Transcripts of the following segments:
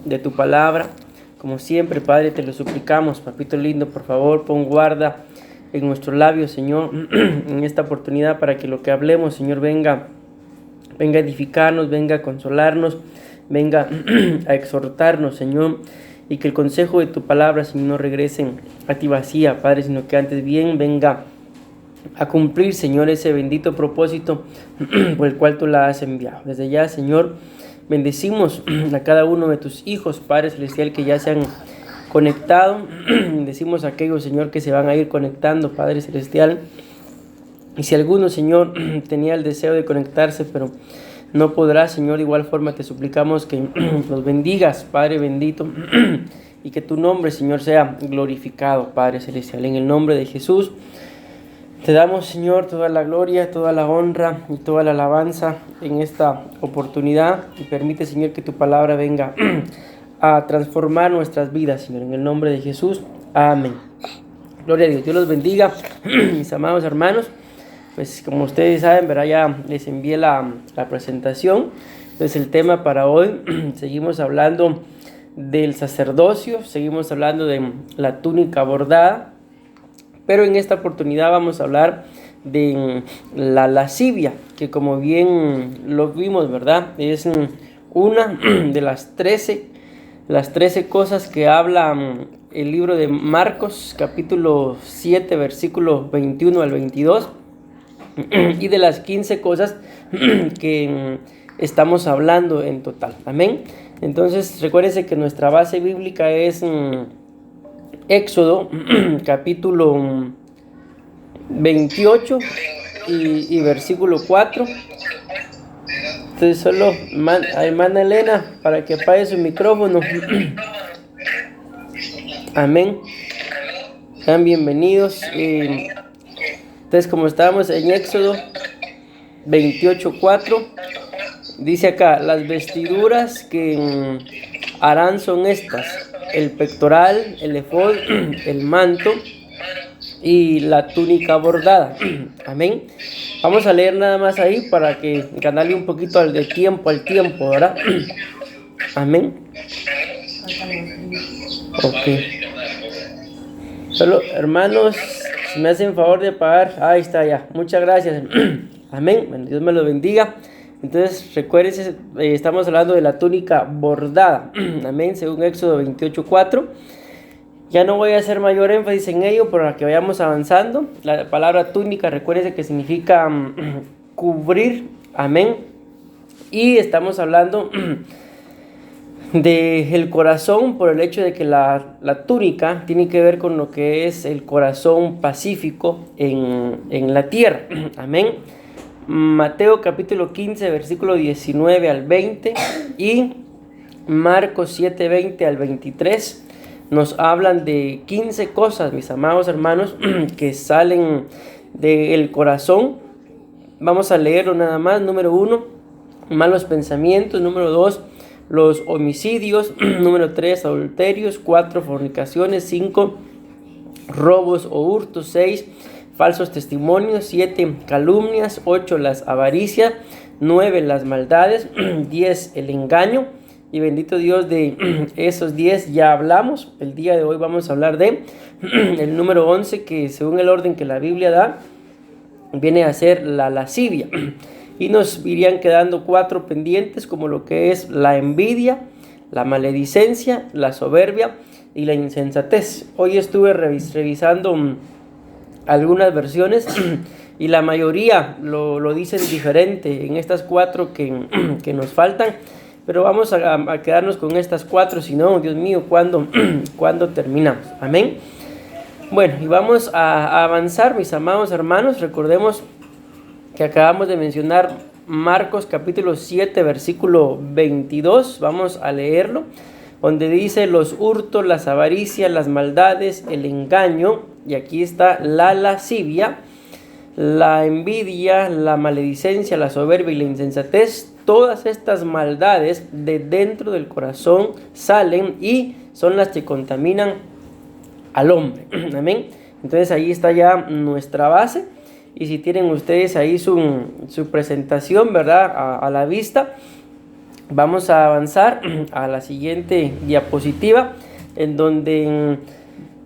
de tu palabra. Como siempre, Padre, te lo suplicamos, papito lindo, por favor, pon guarda en nuestros labios, Señor, en esta oportunidad para que lo que hablemos, Señor, venga a edificarnos, venga a consolarnos, venga a exhortarnos, Señor, y que el consejo de tu palabra, Señor, no regresen a ti vacía, Padre, sino que antes bien venga a cumplir, Señor, ese bendito propósito por el cual tú la has enviado. Desde ya, Señor, bendecimos a cada uno de tus hijos, Padre Celestial, que ya se han conectado. Bendecimos a aquellos, Señor, que se van a ir conectando, Padre Celestial. Y si alguno, Señor, tenía el deseo de conectarse, pero no podrá, Señor, de igual forma te suplicamos que los bendigas, Padre bendito, y que tu nombre, Señor, sea glorificado, Padre Celestial. En el nombre de Jesús te damos, Señor, toda la gloria, toda la honra y toda la alabanza en esta oportunidad. Y permite, Señor, que tu palabra venga a transformar nuestras vidas, Señor, en el nombre de Jesús. Amén. Gloria a Dios. Dios los bendiga, mis amados hermanos. Pues como ustedes saben, ¿verdad? Ya les envié la presentación. Entonces el tema para hoy, seguimos hablando del sacerdocio, seguimos hablando de la túnica bordada. Pero en esta oportunidad vamos a hablar de la lascivia, que como bien lo vimos, ¿verdad? Es una de las 13 cosas que habla el libro de Marcos, capítulo 7, versículos 21 al 22, y de las 15 cosas que estamos hablando en total. Amén. Entonces, recuérdense que nuestra base bíblica es Éxodo, capítulo 28 y versículo 4. Entonces solo a hermana Elena para que apague su micrófono. Amén. Sean bienvenidos. Entonces, como estábamos en Éxodo 28:4, dice acá: las vestiduras que harán son estas: el pectoral, el efod, el manto y la túnica bordada. Amén. Vamos a leer nada más ahí para que ganarle un poquito al tiempo, ¿verdad? Amén. Ok. Solo, hermanos, si me hacen favor de apagar. Ahí está ya. Muchas gracias. Amén. Bueno, Dios me lo bendiga. Entonces, recuérdense, estamos hablando de la túnica bordada. Amén, según Éxodo 28:4. Ya no voy a hacer mayor énfasis en ello para que vayamos avanzando. La palabra túnica, recuérdense que significa cubrir. Amén. Y estamos hablando del corazón, por el hecho de que la túnica tiene que ver con lo que es el corazón pacífico en la tierra. Amén. Mateo capítulo 15, versículo 19 al 20 y Marcos 7, 20 al 23 nos hablan de 15 cosas, mis amados hermanos, que salen del corazón. Vamos a leerlo nada más. Número 1, malos pensamientos. Número 2, los homicidios. Número 3, adulterios. 4, fornicaciones. 5, robos o hurtos. 6, falsos testimonios. 7, calumnias. 8, las avaricias. 9, las maldades. 10, el engaño. Y bendito Dios, de esos 10 ya hablamos. El día de hoy vamos a hablar de el número 11, que según el orden que la Biblia da, viene a ser la lascivia. Y nos irían quedando 4 pendientes, como lo que es la envidia, la maledicencia, la soberbia y la insensatez. Hoy estuve revisando algunas versiones y la mayoría lo dicen diferente en estas 4 que nos faltan. Pero vamos a quedarnos con estas 4, si no, Dios mío, ¿cuándo terminamos? Amén. Bueno, y vamos a avanzar, mis amados hermanos. Recordemos que acabamos de mencionar Marcos capítulo 7, versículo 22. Vamos a leerlo, donde dice: los hurtos, las avaricias, las maldades, el engaño. Y aquí está la lascivia, la envidia, la maledicencia, la soberbia y la insensatez. Todas estas maldades de dentro del corazón salen y son las que contaminan al hombre. Amén. Entonces ahí está ya nuestra base. Y si tienen ustedes ahí su presentación, ¿verdad? A la vista. Vamos a avanzar a la siguiente diapositiva, en donde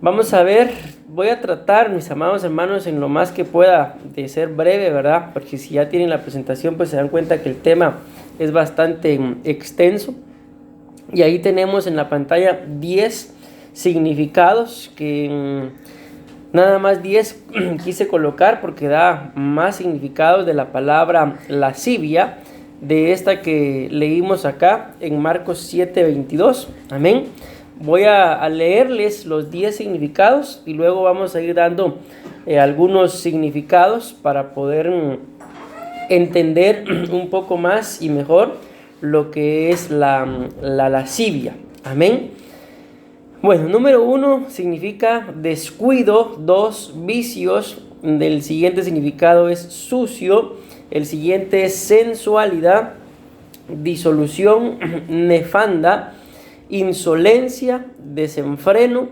vamos a ver, voy a tratar, mis amados hermanos, en lo más que pueda de ser breve, ¿verdad? Porque si ya tienen la presentación, pues se dan cuenta que el tema es bastante extenso. Y ahí tenemos en la pantalla 10 significados que nada más 10 quise colocar porque da más significados de la palabra lascivia, de esta que leímos acá en Marcos 7:22. Amén. Voy a leerles los 10 significados y luego vamos a ir dando algunos significados para poder entender un poco más y mejor lo que es la lascivia. Amén. Bueno, número 1 significa descuido. 2, vicios. Del siguiente significado es sucio. El siguiente es sensualidad, disolución, nefanda, insolencia, desenfreno,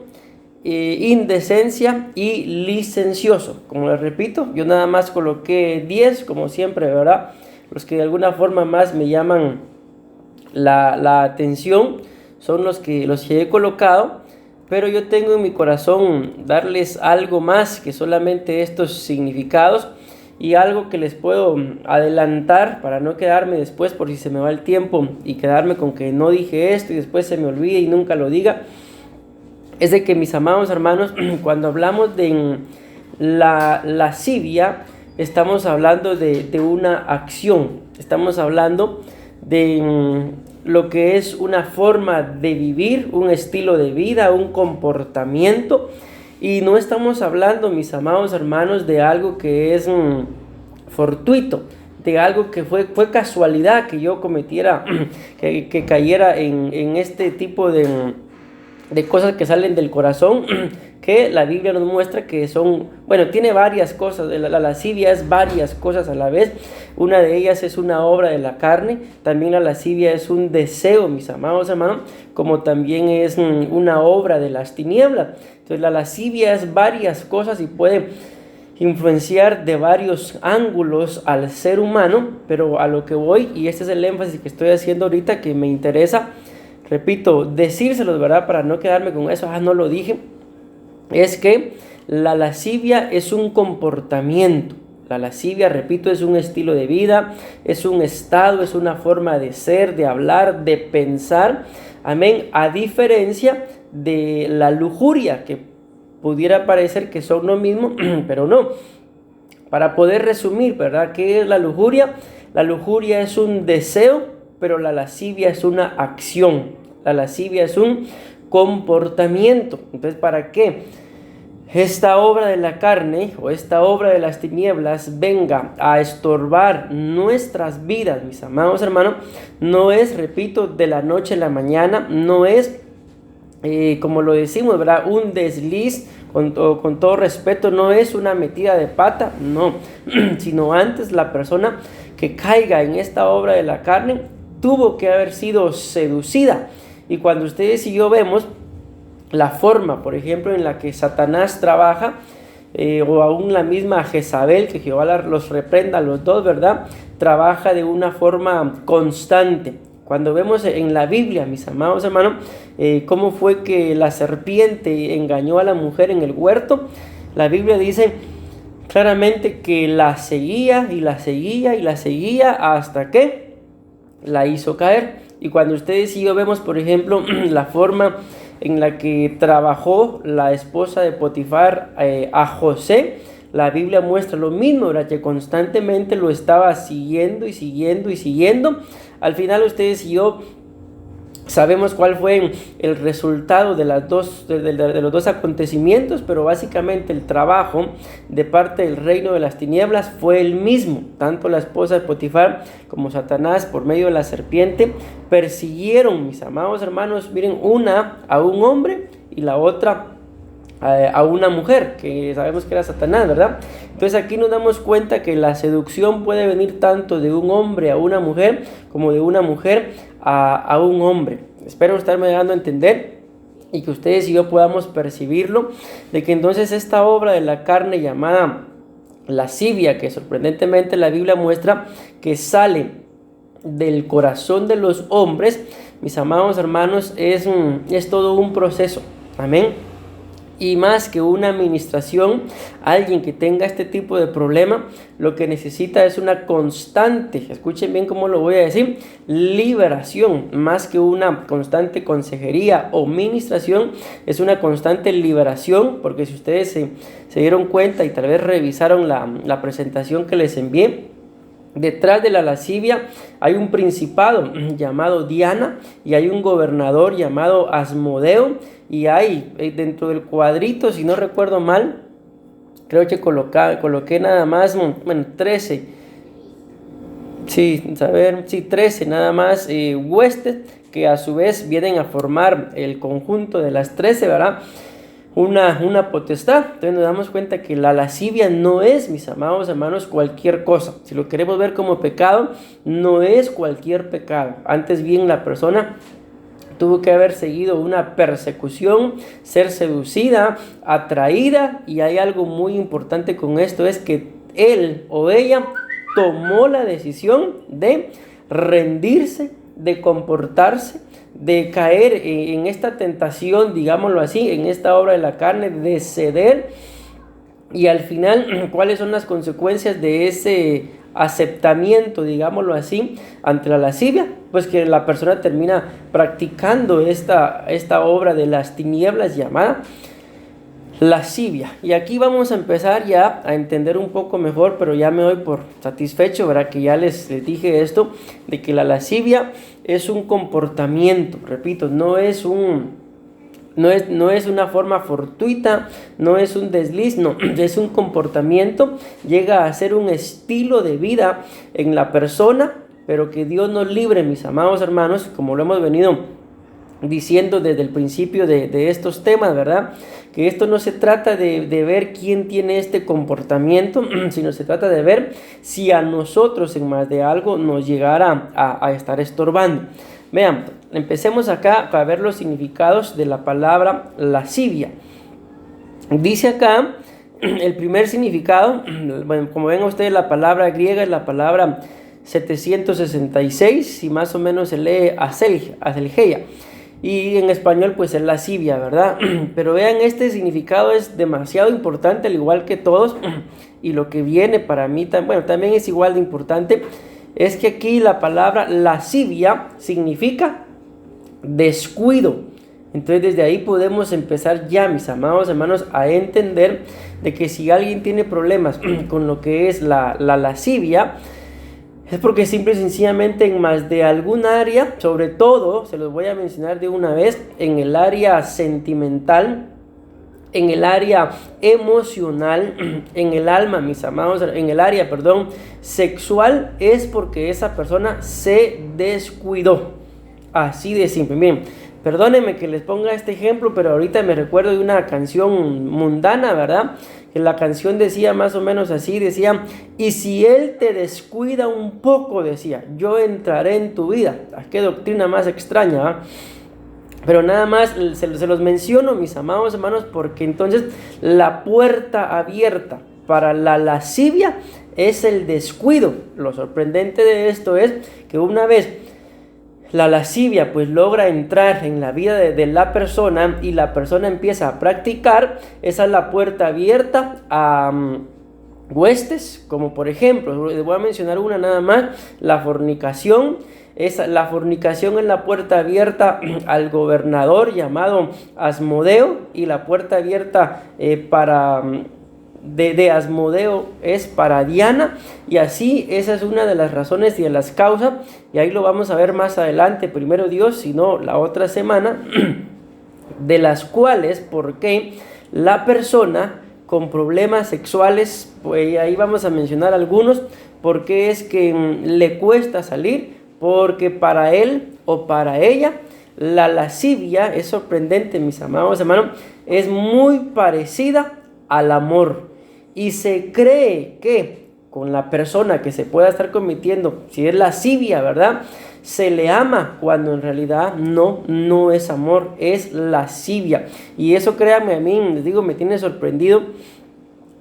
indecencia y licencioso. Como les repito, yo nada más coloqué 10, como siempre, ¿verdad? Los que de alguna forma más me llaman la atención son los que he colocado, pero yo tengo en mi corazón darles algo más que solamente estos significados y algo que les puedo adelantar para no quedarme después por si se me va el tiempo y quedarme con que no dije esto y después se me olvide y nunca lo diga. Es de que, mis amados hermanos, cuando hablamos de la lascivia, estamos hablando de una acción, estamos hablando de lo que es una forma de vivir, un estilo de vida, un comportamiento. Y no estamos hablando, mis amados hermanos, de algo que es fortuito, de algo que fue casualidad que yo cometiera, que cayera en este tipo de cosas que salen del corazón, que la Biblia nos muestra que son, bueno, tiene varias cosas. La lascivia es varias cosas a la vez. Una de ellas es una obra de la carne. También la lascivia es un deseo, mis amados hermanos, como también es una obra de las tinieblas. Entonces la lascivia es varias cosas y puede influenciar de varios ángulos al ser humano, pero a lo que voy, y este es el énfasis que estoy haciendo ahorita, que me interesa, repito, decírselos, ¿verdad? Para no quedarme con eso, no lo dije, es que la lascivia es un comportamiento. La lascivia, repito, es un estilo de vida, es un estado, es una forma de ser, de hablar, de pensar. Amén. A diferencia de la lujuria, que pudiera parecer que son lo mismo, pero no. Para poder resumir, ¿verdad? ¿Qué es la lujuria? La lujuria es un deseo, pero la lascivia es una acción. La lascivia es un comportamiento. Entonces, ¿para qué esta obra de la carne o esta obra de las tinieblas venga a estorbar nuestras vidas, mis amados hermanos? No es, repito, de la noche a la mañana, no es, como lo decimos, ¿verdad?, un desliz, con todo respeto, no es una metida de pata, no, sino antes la persona que caiga en esta obra de la carne tuvo que haber sido seducida. Y cuando ustedes y yo vemos la forma, por ejemplo, en la que Satanás trabaja, o aún la misma Jezabel, que Jehová los reprenda a los dos, ¿verdad?, trabaja de una forma constante. Cuando vemos en la Biblia, mis amados hermanos, cómo fue que la serpiente engañó a la mujer en el huerto, la Biblia dice claramente que la seguía y la seguía y la seguía hasta que la hizo caer. Y cuando ustedes y yo vemos, por ejemplo, la forma en la que trabajó la esposa de Potifar a José, la Biblia muestra lo mismo, ¿verdad?, que constantemente lo estaba siguiendo y siguiendo y siguiendo. Al final ustedes y yo sabemos cuál fue el resultado de los dos acontecimientos, pero básicamente el trabajo de parte del reino de las tinieblas fue el mismo. Tanto la esposa de Potifar como Satanás, por medio de la serpiente, persiguieron, mis amados hermanos, miren, una a un hombre y la otra a una mujer, que sabemos que era Satanás, ¿verdad? Entonces aquí nos damos cuenta que la seducción puede venir tanto de un hombre a una mujer como de una mujer a un hombre. Espero estarme dando a entender y que ustedes y yo podamos percibirlo, de que entonces esta obra de la carne llamada lascivia, que sorprendentemente la Biblia muestra que sale del corazón de los hombres, mis amados hermanos, es todo un proceso. Amén. Y más que una administración, alguien que tenga este tipo de problema, lo que necesita es una constante, escuchen bien cómo lo voy a decir, liberación, más que una constante consejería o ministración, es una constante liberación, porque si ustedes se dieron cuenta y tal vez revisaron la presentación que les envié, detrás de la lascivia hay un principado llamado Diana y hay un gobernador llamado Asmodeo, y hay dentro del cuadrito, si no recuerdo mal, creo que coloqué nada más, 13, sí, 13 nada más huestes que a su vez vienen a formar el conjunto de las 13, ¿verdad? Una potestad. Entonces nos damos cuenta que la lascivia no es, mis amados hermanos, cualquier cosa. Si lo queremos ver como pecado, no es cualquier pecado. Antes bien, la persona tuvo que haber seguido una persecución, ser seducida, atraída, y hay algo muy importante con esto, es que él o ella tomó la decisión de rendirse, de comportarse, de caer en esta tentación, digámoslo así, en esta obra de la carne, de ceder. Y al final, ¿cuáles son las consecuencias de ese aceptamiento, digámoslo así, ante la lascivia? Pues que la persona termina practicando esta obra de las tinieblas llamada lascivia. Y aquí vamos a empezar ya a entender un poco mejor, pero ya me doy por satisfecho, ¿verdad? Que ya les dije esto, de que la lascivia es un comportamiento, repito, no es una forma fortuita, no es un desliz, no, es un comportamiento, llega a ser un estilo de vida en la persona, pero que Dios nos libre, mis amados hermanos, como lo hemos venido diciendo desde el principio de estos temas, ¿verdad? Que esto no se trata de ver quién tiene este comportamiento, sino se trata de ver si a nosotros en más de algo nos llegara a estar estorbando. Vean, empecemos acá para ver los significados de la palabra lascivia. Dice acá, el primer significado, bueno, como ven ustedes, la palabra griega es la palabra 766, y más o menos se lee aselgeia. Y en español pues es lascivia, ¿verdad? Pero vean, este significado es demasiado importante, al igual que todos, y lo que viene para mí también es igual de importante, es que aquí la palabra lascivia significa descuido. Entonces desde ahí podemos empezar ya, mis amados hermanos, a entender de que si alguien tiene problemas con lo que es la lascivia, es porque simple y sencillamente en más de algún área, sobre todo, se los voy a mencionar de una vez, en el área sentimental, en el área emocional, en el alma, mis amados, en el área, sexual, es porque esa persona se descuidó. Así de simple. Miren, perdónenme que les ponga este ejemplo, pero ahorita me recuerdo de una canción mundana, ¿verdad? Que la canción decía más o menos así, decía: y si él te descuida un poco, decía, yo entraré en tu vida. Qué doctrina más extraña, ¿eh? Pero nada más se los menciono, mis amados hermanos, porque entonces la puerta abierta para la lascivia es el descuido. Lo sorprendente de esto es que una vez la lascivia pues logra entrar en la vida de la persona y la persona empieza a practicar, esa es la puerta abierta a huestes, como por ejemplo, les voy a mencionar una nada más, la fornicación. La fornicación es la puerta abierta al gobernador llamado Asmodeo, y la puerta abierta de Asmodeo es para Diana, y así esa es una de las razones y de las causas, y ahí lo vamos a ver más adelante, primero Dios, si no la otra semana, de las cuales, porque la persona con problemas sexuales, pues ahí vamos a mencionar algunos, porque es que le cuesta salir, porque para él o para ella la lascivia, es sorprendente, mis amados hermanos, es muy parecida al amor, y se cree que con la persona que se pueda estar cometiendo, si es lascivia, ¿verdad?, se le ama, cuando en realidad no es amor, es lascivia. Y eso, créanme, a mí, les digo, me tiene sorprendido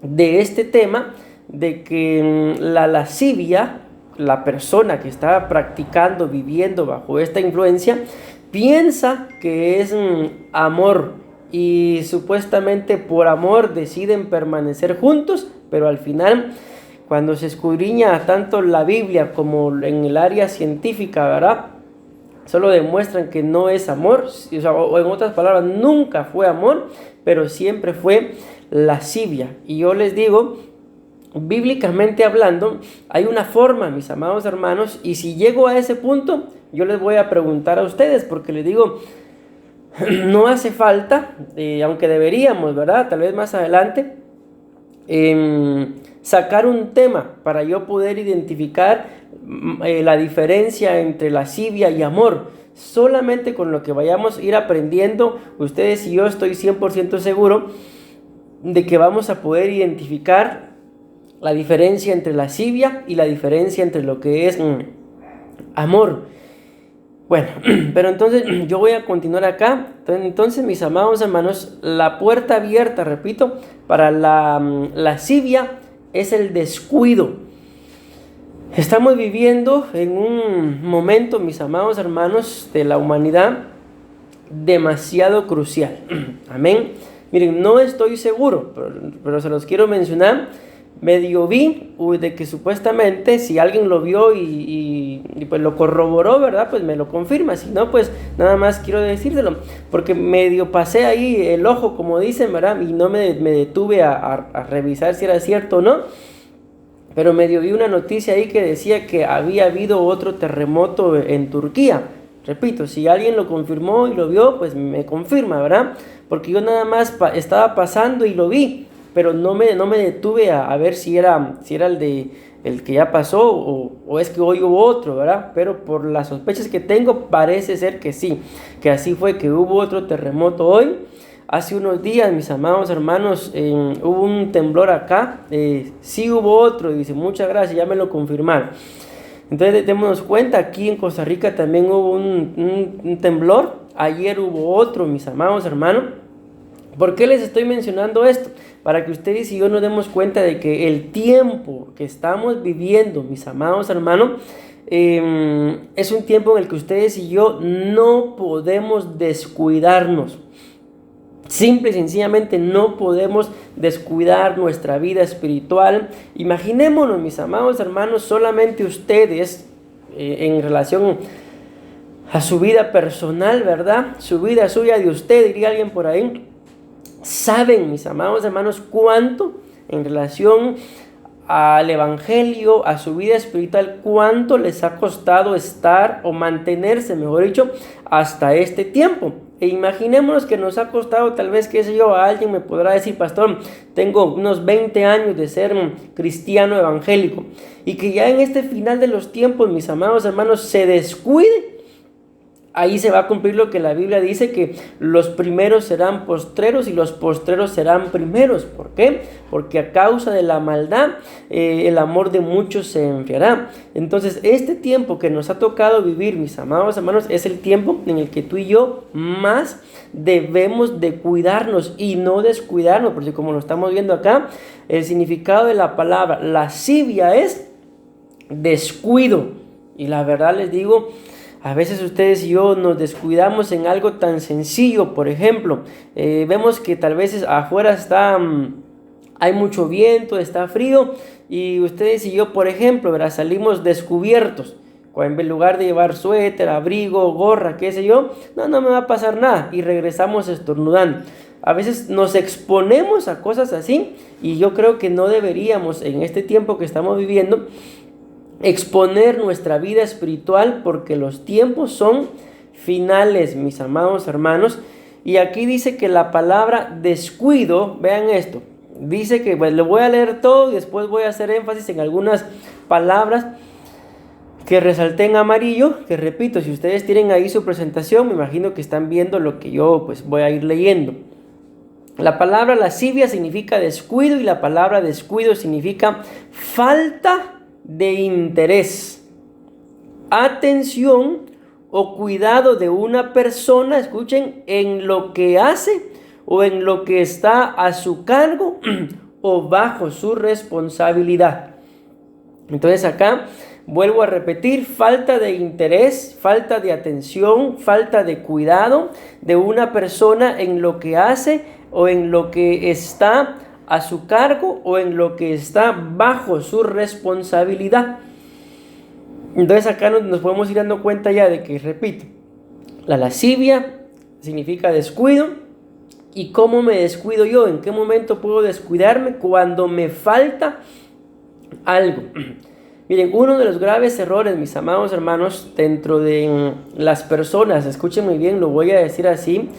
de este tema, de que la lascivia la persona que está practicando, viviendo bajo esta influencia, piensa que es amor y supuestamente por amor deciden permanecer juntos, pero al final, cuando se escudriña tanto la Biblia como en el área científica, ¿verdad?, solo demuestran que no es amor, o en otras palabras, nunca fue amor, pero siempre fue lascivia. Y yo les digo, bíblicamente hablando, hay una forma, mis amados hermanos, y si llego a ese punto, yo les voy a preguntar a ustedes, porque les digo, no hace falta, aunque deberíamos, ¿verdad?, tal vez más adelante, sacar un tema para yo poder identificar la diferencia entre lascivia y amor. Solamente con lo que vayamos a ir aprendiendo, ustedes y yo estoy 100% seguro de que vamos a poder identificar la diferencia entre lascivia y la diferencia entre lo que es amor. Bueno, pero entonces yo voy a continuar acá. Entonces, mis amados hermanos, la puerta abierta, repito, para la lascivia es el descuido. Estamos viviendo en un momento, mis amados hermanos, de la humanidad demasiado crucial. Amén. Miren, no estoy seguro, pero se los quiero mencionar. Medio vi de que supuestamente si alguien lo vio y pues lo corroboró, ¿verdad?, pues me lo confirma. Si no, pues nada más quiero decírselo, porque medio pasé ahí el ojo, como dicen, ¿verdad?, y no me detuve a revisar si era cierto o no, pero medio vi una noticia ahí que decía que había habido otro terremoto en Turquía. Repito, si alguien lo confirmó y lo vio, pues me confirma, ¿verdad?, porque yo nada más estaba pasando y lo vi, pero no me detuve a ver si era el que ya pasó o es que hoy hubo otro, ¿verdad? Pero por las sospechas que tengo, parece ser que sí, que así fue, que hubo otro terremoto hoy. Hace unos días, mis amados hermanos, hubo un temblor acá, sí hubo otro, y dice, muchas gracias, ya me lo confirmaron. Entonces, démonos cuenta, aquí en Costa Rica también hubo un temblor, ayer hubo otro, mis amados hermanos. ¿Por qué les estoy mencionando esto? Para que ustedes y yo nos demos cuenta de que el tiempo que estamos viviendo, mis amados hermanos, es un tiempo en el que ustedes y yo no podemos descuidarnos. Simple y sencillamente no podemos descuidar nuestra vida espiritual. Imaginémonos, mis amados hermanos, solamente ustedes en relación a su vida personal, ¿verdad? Su vida suya de usted, diría alguien por ahí. Saben, mis amados hermanos, cuánto en relación al evangelio, a su vida espiritual, cuánto les ha costado estar o mantenerse, mejor dicho, hasta este tiempo. E imaginémonos que nos ha costado, tal vez, qué sé yo, a alguien me podrá decir, pastor, tengo unos 20 años de ser cristiano evangélico, y que ya en este final de los tiempos, mis amados hermanos, se descuide. Ahí se va a cumplir lo que la Biblia dice, que los primeros serán postreros y los postreros serán primeros. ¿Por qué? Porque a causa de la maldad, el amor de muchos se enfriará. Entonces, este tiempo que nos ha tocado vivir, mis amados hermanos, es el tiempo en el que tú y yo más debemos de cuidarnos y no descuidarnos, porque como lo estamos viendo acá, el significado de la palabra lascivia es descuido. Y la verdad les digo, a veces ustedes y yo nos descuidamos en algo tan sencillo. Por ejemplo, vemos que tal vez afuera hay mucho viento, está frío, y ustedes y yo, por ejemplo, ¿verdad?, salimos descubiertos. En lugar de llevar suéter, abrigo, gorra, qué sé yo, no me va a pasar nada, y regresamos estornudando. A veces nos exponemos a cosas así, y yo creo que no deberíamos, en este tiempo que estamos viviendo, exponer nuestra vida espiritual, porque los tiempos son finales, mis amados hermanos. Y aquí dice que la palabra descuido, vean esto, dice que, pues, lo voy a leer todo y después voy a hacer énfasis en algunas palabras que resalté en amarillo, que repito, si ustedes tienen ahí su presentación, me imagino que están viendo lo que yo pues voy a ir leyendo. La palabra lascivia significa descuido, y la palabra descuido significa falta de interés, atención o cuidado de una persona, escuchen, en lo que hace o en lo que está a su cargo o bajo su responsabilidad. Entonces acá Vuelvo a repetir, falta de interés, falta de atención, falta de cuidado de una persona en lo que hace o en lo que está a su cargo o en lo que está bajo su responsabilidad. Entonces acá nos podemos ir dando cuenta ya de que, repito, la lascivia significa descuido. ¿Y cómo me descuido yo? ¿En qué momento puedo descuidarme? Cuando me falta algo. Miren, uno de los graves errores, mis amados hermanos, dentro de las personas, escuchen muy bien, lo voy a decir así,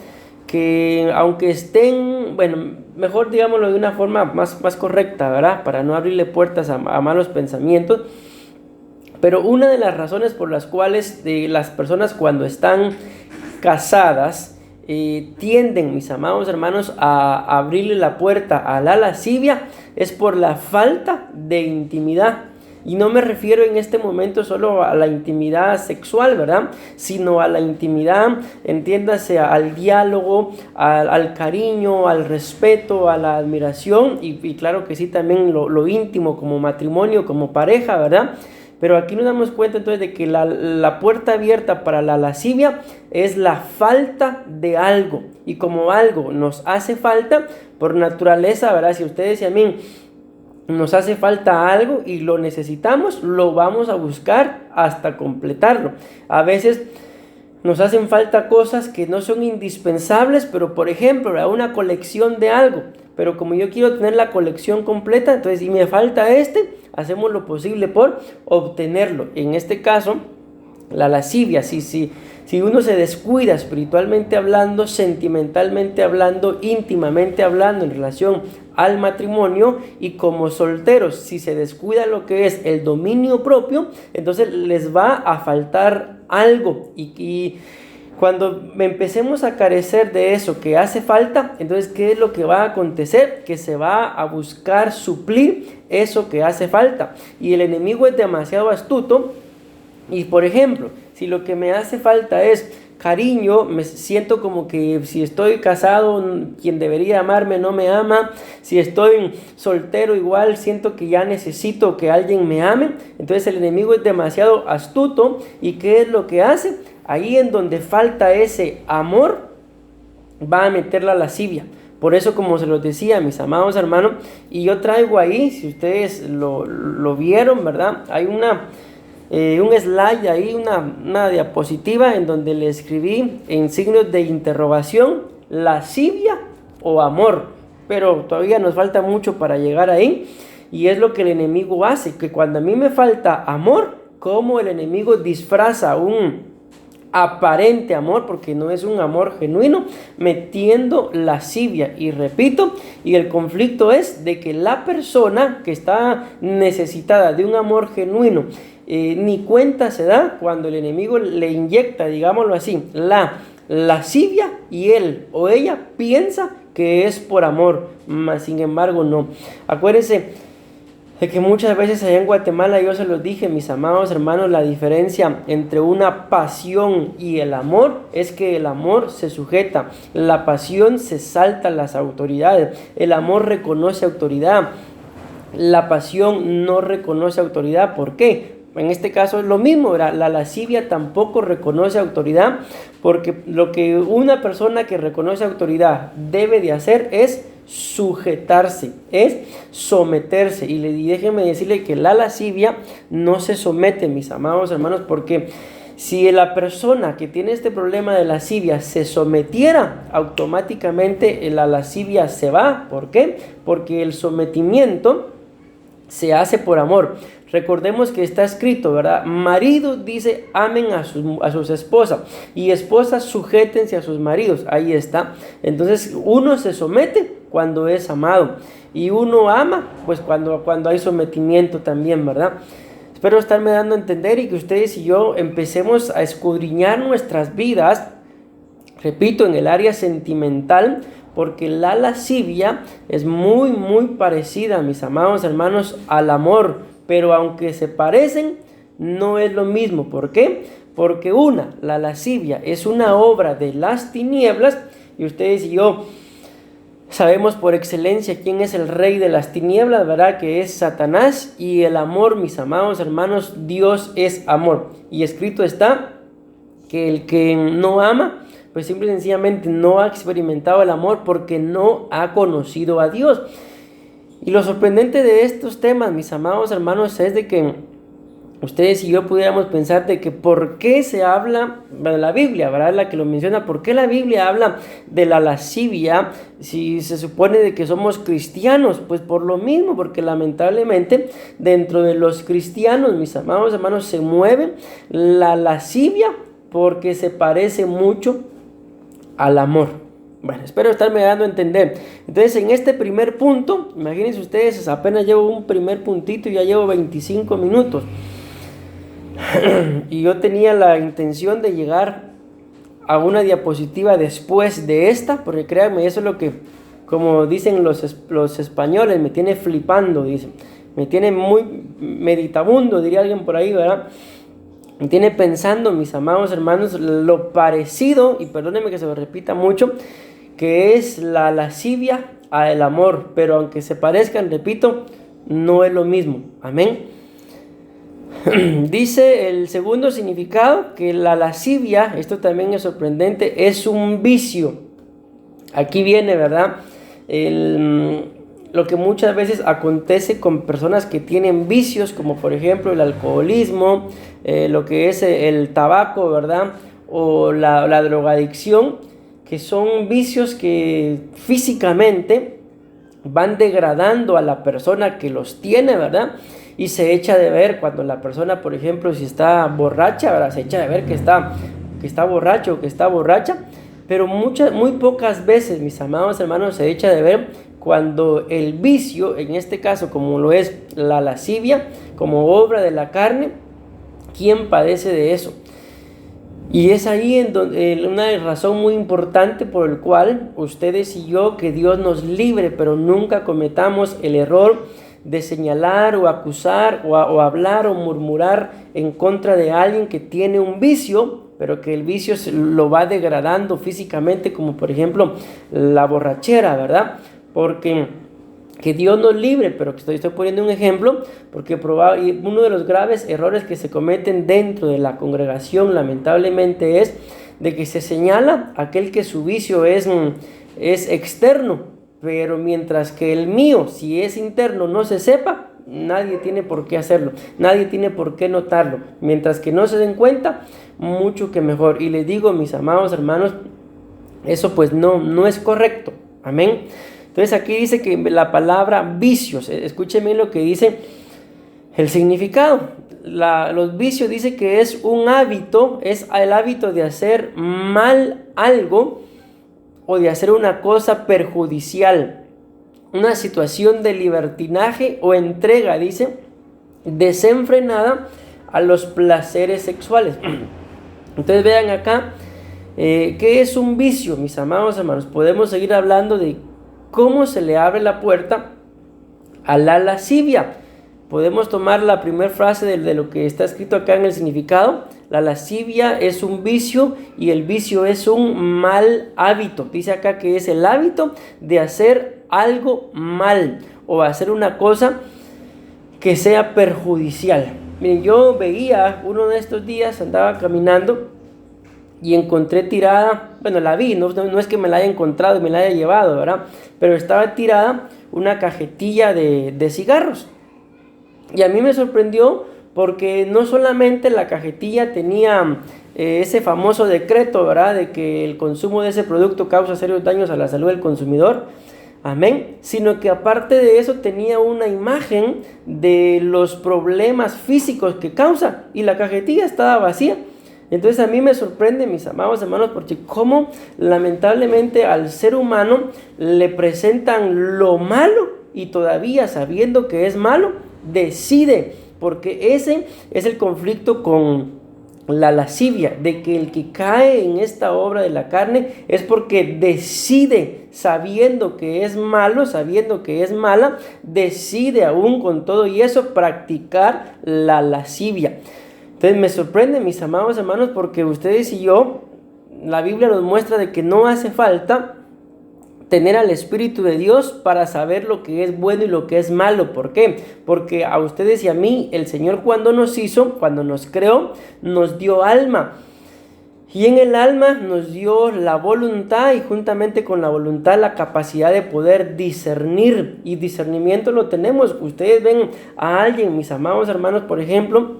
que aunque estén, bueno, mejor digámoslo de una forma más correcta, ¿verdad? Para no abrirle puertas a malos pensamientos. Pero una de las razones por las cuales las personas cuando están casadas tienden, mis amados hermanos, a abrirle la puerta a la lascivia es por la falta de intimidad. Y no me refiero en este momento solo a la intimidad sexual, ¿verdad? Sino a la intimidad, entiéndase, al diálogo, al cariño, al respeto, a la admiración y claro que sí también lo íntimo como matrimonio, como pareja, ¿verdad? Pero aquí nos damos cuenta entonces de que la puerta abierta para la lascivia es la falta de algo. Y como algo nos hace falta, por naturaleza, ¿verdad? Si ustedes y a mí nos hace falta algo y lo necesitamos, lo vamos a buscar hasta completarlo. A veces nos hacen falta cosas que no son indispensables, pero por ejemplo, una colección de algo. Pero como yo quiero tener la colección completa, entonces si me falta hacemos lo posible por obtenerlo. En este caso, la lascivia, si uno se descuida espiritualmente hablando, sentimentalmente hablando, íntimamente hablando en relación al matrimonio y como solteros, si se descuida lo que es el dominio propio, entonces les va a faltar algo y cuando empecemos a carecer de eso que hace falta, entonces ¿qué es lo que va a acontecer? Que se va a buscar suplir eso que hace falta. Y el enemigo es demasiado astuto. Y por ejemplo, si lo que me hace falta es cariño, me siento como que si estoy casado, quien debería amarme no me ama. Si estoy soltero, igual siento que ya necesito que alguien me ame. Entonces el enemigo es demasiado astuto. ¿Y qué es lo que hace? Ahí en donde falta ese amor, va a meter la lascivia. Por eso, como se los decía, mis amados hermanos, y yo traigo ahí, si ustedes lo vieron, ¿verdad? Hay un slide ahí, una diapositiva en donde le escribí en signos de interrogación, lascivia o amor. Pero todavía nos falta mucho para llegar ahí. Y es lo que el enemigo hace, que cuando a mí me falta amor, como el enemigo disfraza un aparente amor, porque no es un amor genuino, metiendo lascivia. Y repito, y el conflicto es de que la persona que está necesitada de un amor genuino ni cuenta se da cuando el enemigo le inyecta, digámoslo así, la lascivia y él o ella piensa que es por amor, mas sin embargo no. Acuérdense de que muchas veces allá en Guatemala, yo se los dije, mis amados hermanos, la diferencia entre una pasión y el amor es que el amor se sujeta, la pasión se salta las autoridades, el amor reconoce autoridad, la pasión no reconoce autoridad. ¿Por qué? En este caso es lo mismo, ¿verdad? La lascivia tampoco reconoce autoridad, porque lo que una persona que reconoce autoridad debe de hacer es sujetarse, es someterse. Y déjenme decirle que la lascivia no se somete, mis amados hermanos, porque si la persona que tiene este problema de lascivia se sometiera, automáticamente la lascivia se va. ¿Por qué? Porque el sometimiento se hace por amor. Recordemos que está escrito, ¿verdad? Maridos, dice, amen a sus esposas, y esposas, sujétense a sus maridos. Ahí está. Entonces uno se somete cuando es amado, y uno ama pues cuando hay sometimiento también, ¿verdad? Espero estarme dando a entender y que ustedes y yo empecemos a escudriñar nuestras vidas, repito, en el área sentimental, porque la lascivia es muy parecida, mis amados hermanos, al amor, pero aunque se parecen, no es lo mismo. ¿Por qué? Porque la lascivia es una obra de las tinieblas, y ustedes y yo Sabemos por excelencia quién es el rey de las tinieblas, ¿verdad? Que es Satanás. Y el amor, mis amados hermanos, Dios es amor. Y escrito está que el que no ama, pues simple y sencillamente no ha experimentado el amor porque no ha conocido a Dios. Y lo sorprendente de estos temas, mis amados hermanos, es de que ustedes y yo pudiéramos pensar de que por qué se habla de la Biblia, ¿verdad? La que lo menciona, ¿por qué la Biblia habla de la lascivia si se supone de que somos cristianos? Pues por lo mismo, porque lamentablemente dentro de los cristianos, mis amados hermanos, se mueve la lascivia porque se parece mucho al amor. Bueno, espero estarme dando a entender. Entonces, en este primer punto, imagínense ustedes, apenas llevo un primer puntito y ya llevo 25 minutos. Y yo tenía la intención de llegar a una diapositiva después de esta, porque créanme, eso es lo que, como dicen los españoles, me tiene flipando, dicen. Me tiene muy meditabundo, diría alguien por ahí, ¿verdad? Me tiene pensando, mis amados hermanos, lo parecido, y perdónenme que se lo repita mucho, que es la lascivia al amor, pero aunque se parezcan, repito, no es lo mismo. Amén. Dice el segundo significado que la lascivia, esto también es sorprendente, es un vicio. Aquí viene, ¿verdad? Lo que muchas veces acontece con personas que tienen vicios, como por ejemplo el alcoholismo, lo que es el tabaco, ¿verdad? O la drogadicción, que son vicios que físicamente van degradando a la persona que los tiene, ¿verdad? Y se echa de ver cuando la persona, por ejemplo, si está borracha, ¿verdad? Se echa de ver que está borracho o que está borracha, pero muy pocas veces, mis amados hermanos, se echa de ver cuando el vicio, en este caso como lo es la lascivia, como obra de la carne, ¿quién padece de eso? Y es ahí en donde una razón muy importante por el cual ustedes y yo, que Dios nos libre, pero nunca cometamos el error de señalar o acusar o hablar o murmurar en contra de alguien que tiene un vicio, pero que el vicio lo va degradando físicamente, como por ejemplo la borrachera, ¿verdad? Porque que Dios nos libre, pero que estoy poniendo un ejemplo, porque uno de los graves errores que se cometen dentro de la congregación, lamentablemente, es de que se señala aquel que su vicio es externo, pero mientras que el mío, si es interno, no se sepa, nadie tiene por qué hacerlo, nadie tiene por qué notarlo. Mientras que no se den cuenta, mucho que mejor. Y les digo, mis amados hermanos, eso pues no es correcto. Amén. Entonces aquí dice que la palabra vicios, escúcheme lo que dice el significado. Los vicios dice que es un hábito, es el hábito de hacer mal algo o de hacer una cosa perjudicial, una situación de libertinaje o entrega, dice, desenfrenada a los placeres sexuales. Entonces vean acá, ¿qué es un vicio, mis amados hermanos? Podemos seguir hablando de cómo se le abre la puerta a la lascivia. Podemos tomar la primera frase de lo que está escrito acá en el significado. La lascivia es un vicio y el vicio es un mal hábito. Dice acá que es el hábito de hacer algo mal o hacer una cosa que sea perjudicial. Miren, yo veía uno de estos días, andaba caminando y encontré tirada, bueno, la vi, no es que me la haya encontrado y me la haya llevado, ¿verdad? Pero estaba tirada una cajetilla de cigarros. Y a mí me sorprendió porque no solamente la cajetilla tenía ese famoso decreto, ¿verdad?, de que el consumo de ese producto causa serios daños a la salud del consumidor, amén, sino que aparte de eso tenía una imagen de los problemas físicos que causa y la cajetilla estaba vacía. Entonces a mí me sorprende, mis amados hermanos, porque cómo lamentablemente al ser humano le presentan lo malo y todavía sabiendo que es malo, decide, porque ese es el conflicto con la lascivia, de que el que cae en esta obra de la carne es porque decide, sabiendo que es malo, sabiendo que es mala, decide aún con todo y eso practicar la lascivia. Entonces me sorprende, mis amados hermanos, porque ustedes y yo, la Biblia nos muestra de que no hace falta tener al Espíritu de Dios para saber lo que es bueno y lo que es malo. ¿Por qué? Porque a ustedes y a mí, el Señor cuando nos hizo, cuando nos creó, nos dio alma. Y en el alma nos dio la voluntad y juntamente con la voluntad la capacidad de poder discernir. Y discernimiento lo tenemos. Ustedes ven a alguien, mis amados hermanos, por ejemplo,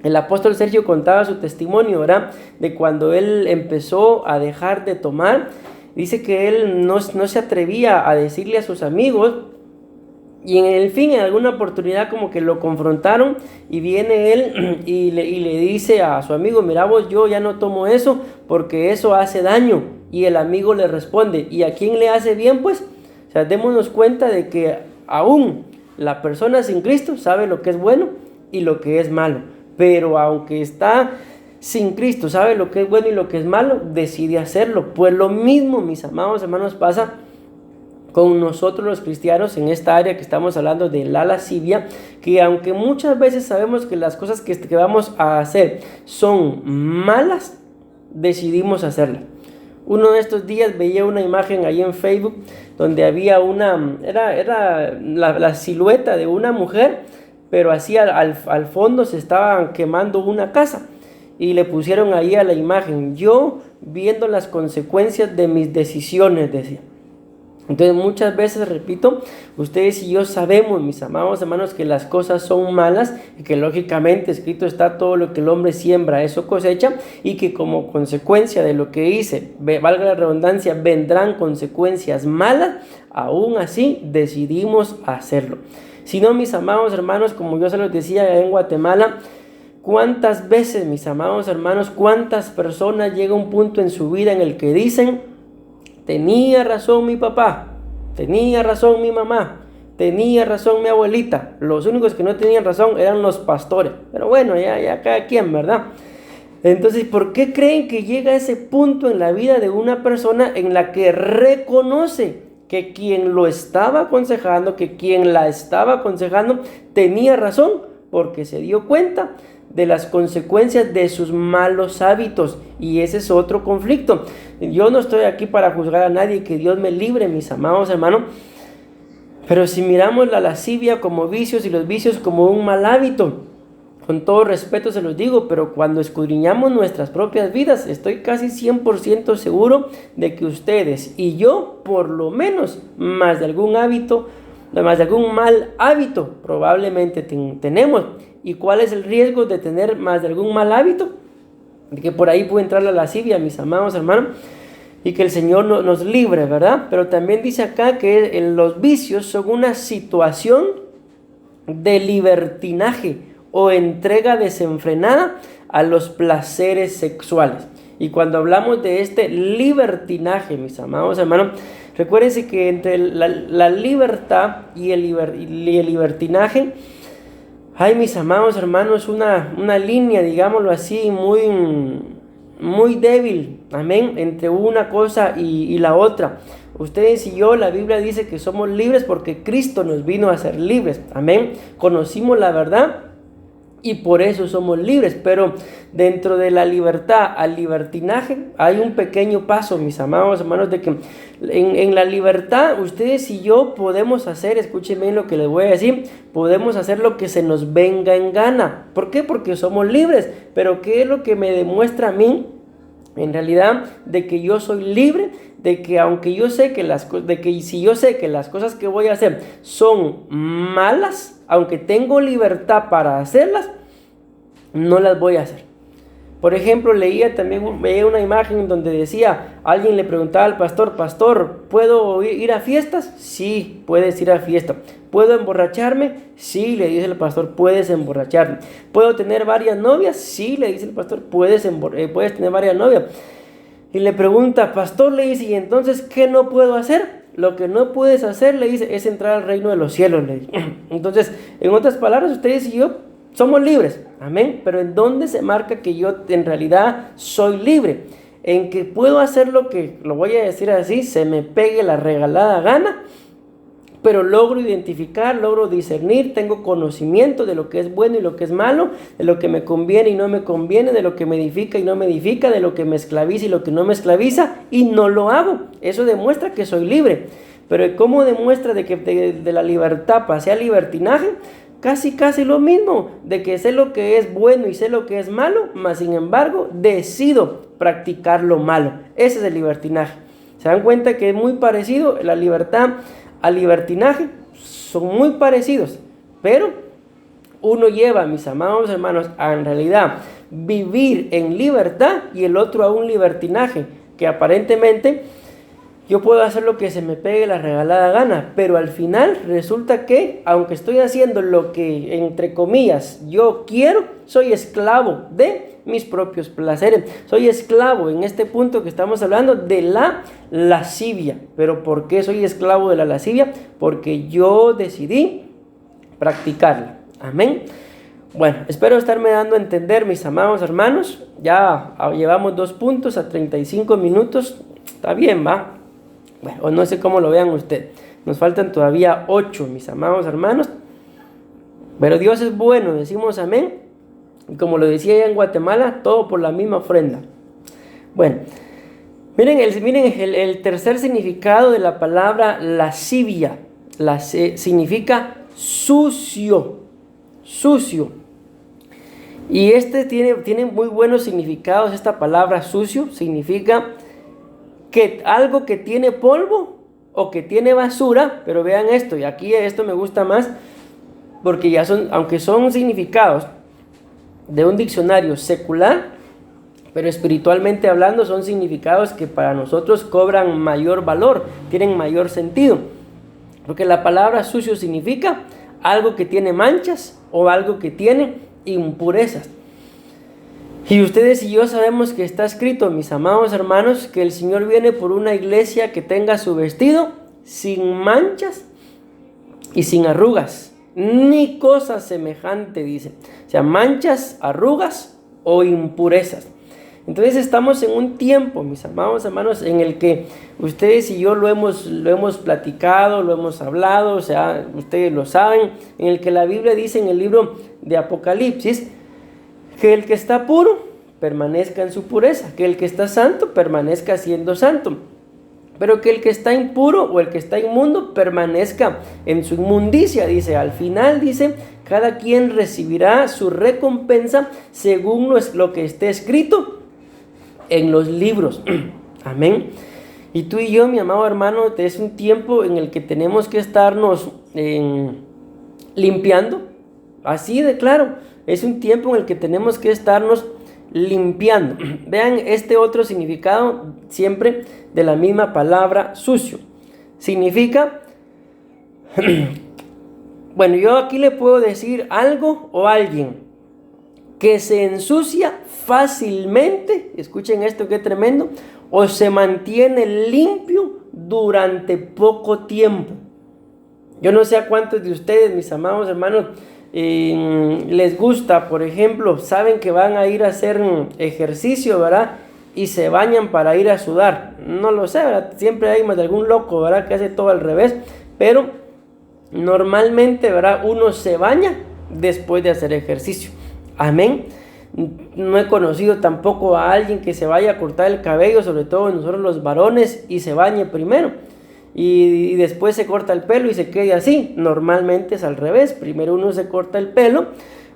el apóstol Sergio contaba su testimonio, ¿verdad? De cuando él empezó a dejar de tomar. Dice que él no se atrevía a decirle a sus amigos. Y en alguna oportunidad como que lo confrontaron y viene él y le dice a su amigo, mira vos, yo ya no tomo eso porque eso hace daño. Y el amigo le responde, ¿y a quién le hace bien? Pues, o sea, démonos cuenta de que aún la persona sin Cristo sabe lo que es bueno y lo que es malo. Pero aunque está sin Cristo, sabe lo que es bueno y lo que es malo, decide hacerlo. Pues lo mismo, mis amados hermanos, pasa con nosotros los cristianos en esta área que estamos hablando de la lascivia, que aunque muchas veces sabemos que las cosas que vamos a hacer son malas, decidimos hacerlas. Uno de estos días veía una imagen ahí en Facebook donde había era la silueta de una mujer, pero así al fondo se estaban quemando una casa y le pusieron ahí a la imagen, yo viendo las consecuencias de mis decisiones, decía. Entonces muchas veces, repito, ustedes y yo sabemos, mis amados hermanos, que las cosas son malas y que lógicamente escrito está todo lo que el hombre siembra, eso cosecha, y que como consecuencia de lo que hice, valga la redundancia, vendrán consecuencias malas. Aún así decidimos hacerlo. Si no, mis amados hermanos, como yo se los decía en Guatemala, ¿cuántas veces, mis amados hermanos, cuántas personas llega un punto en su vida en el que dicen, tenía razón mi papá, tenía razón mi mamá, tenía razón mi abuelita? Los únicos que no tenían razón eran los pastores. Pero bueno, ya cada quien, ¿verdad? Entonces, ¿por qué creen que llega ese punto en la vida de una persona en la que reconoce que quien lo estaba aconsejando, que quien la estaba aconsejando, tenía razón? Porque se dio cuenta de las consecuencias de sus malos hábitos, y ese es otro conflicto. Yo no estoy aquí para juzgar a nadie, que Dios me libre, mis amados hermanos, pero si miramos la lascivia como vicios y los vicios como un mal hábito, con todo respeto se los digo, pero cuando escudriñamos nuestras propias vidas, estoy casi 100% seguro de que ustedes y yo, por lo menos, más de algún mal hábito probablemente tenemos. ¿Y cuál es el riesgo de tener más de algún mal hábito? De que por ahí puede entrar la lascivia, mis amados hermanos, y que el Señor nos libre, ¿verdad? Pero también dice acá que los vicios son una situación de libertinaje o entrega desenfrenada a los placeres sexuales. Y cuando hablamos de este libertinaje, mis amados hermanos, recuérdense que entre la libertad y el libertinaje hay, mis amados hermanos, una línea, digámoslo así, muy débil, amén, entre una cosa y la otra. Ustedes y yo, la Biblia dice que somos libres porque Cristo nos vino a ser libres, amén. Conocimos la verdad y por eso somos libres, pero dentro de la libertad al libertinaje hay un pequeño paso, mis amados hermanos, de que en la libertad ustedes y yo podemos hacer, escúchenme lo que les voy a decir, podemos hacer lo que se nos venga en gana. ¿Por qué? Porque somos libres. Pero ¿qué es lo que me demuestra a mí? En realidad, de que yo soy libre, de que aunque yo sé que si yo sé que las cosas que voy a hacer son malas, aunque tengo libertad para hacerlas, no las voy a hacer. Por ejemplo, veía una imagen donde decía, alguien le preguntaba al pastor, ¿puedo ir a fiestas? Sí, puedes ir a fiesta. ¿Puedo emborracharme? Sí, le dice el pastor, puedes emborracharte. ¿Puedo tener varias novias? Sí, le dice el pastor, puedes tener varias novias. Y le pregunta, pastor, le dice, ¿y entonces qué no puedo hacer? Lo que no puedes hacer, le dice, es entrar al reino de los cielos, le dice. Entonces, en otras palabras, ustedes y yo somos libres, amén. Pero ¿en dónde se marca que yo en realidad soy libre? En que puedo hacer lo voy a decir así, se me pegue la regalada gana, pero logro identificar, logro discernir, tengo conocimiento de lo que es bueno y lo que es malo, de lo que me conviene y no me conviene, de lo que me edifica y no me edifica, de lo que me esclaviza y lo que no me esclaviza, y no lo hago. Eso demuestra que soy libre. Pero ¿cómo demuestra de que de la libertad pasé al libertinaje? Casi lo mismo, de que sé lo que es bueno y sé lo que es malo, mas sin embargo decido practicar lo malo. Ese es el libertinaje. ¿Se dan cuenta que es muy parecido la libertad al libertinaje? Son muy parecidos, pero uno lleva, mis amados hermanos, a en realidad vivir en libertad y el otro a un libertinaje, que aparentemente yo puedo hacer lo que se me pegue la regalada gana, pero al final resulta que, aunque estoy haciendo lo que, entre comillas, yo quiero, soy esclavo de mis propios placeres. Soy esclavo, en este punto que estamos hablando, de la lascivia. ¿Pero por qué soy esclavo de la lascivia? Porque yo decidí practicarla. Amén. Bueno, espero estarme dando a entender, mis amados hermanos. Ya llevamos 2 puntos a 35 minutos. Está bien, ¿va? Bueno, no sé cómo lo vean ustedes. Nos faltan todavía 8, mis amados hermanos. Pero Dios es bueno, decimos amén. Y como lo decía allá en Guatemala, todo por la misma ofrenda. Bueno, miren el tercer significado de la palabra lascivia. Significa sucio. Sucio. Y tiene muy buenos significados. Esta palabra sucio significa que algo que tiene polvo o que tiene basura, pero vean esto, y aquí esto me gusta más, porque ya aunque son significados de un diccionario secular, pero espiritualmente hablando son significados que para nosotros cobran mayor valor, tienen mayor sentido, porque la palabra sucio significa algo que tiene manchas o algo que tiene impurezas. Y ustedes y yo sabemos que está escrito, mis amados hermanos, que el Señor viene por una iglesia que tenga su vestido sin manchas y sin arrugas, ni cosa semejante, dice. O sea, manchas, arrugas o impurezas. Entonces estamos en un tiempo, mis amados hermanos, en el que ustedes y yo lo hemos platicado, lo hemos hablado, o sea, ustedes lo saben, en el que la Biblia dice en el libro de Apocalipsis, que el que está puro permanezca en su pureza, que el que está santo permanezca siendo santo, pero que el que está impuro o el que está inmundo permanezca en su inmundicia. Dice, al final dice, cada quien recibirá su recompensa según lo que esté escrito en los libros. Amén. Y tú y yo, mi amado hermano, es un tiempo en el que tenemos que estarnos limpiando, así de claro. Es un tiempo en el que tenemos que estarnos limpiando. Vean este otro significado siempre de la misma palabra sucio. Significa, bueno, yo aquí le puedo decir algo o alguien que se ensucia fácilmente, escuchen esto que tremendo, o se mantiene limpio durante poco tiempo. Yo no sé a cuántos de ustedes, mis amados hermanos, les gusta, por ejemplo, saben que van a ir a hacer ejercicio, ¿verdad? Y se bañan para ir a sudar. No lo sé, ¿verdad? Siempre hay más de algún loco, ¿verdad? Que hace todo al revés. Pero normalmente, ¿verdad? Uno se baña después de hacer ejercicio. Amén. No he conocido tampoco a alguien que se vaya a cortar el cabello, sobre todo nosotros los varones, y se bañe primero. Y después se corta el pelo y se quede así. Normalmente es al revés. Primero uno se corta el pelo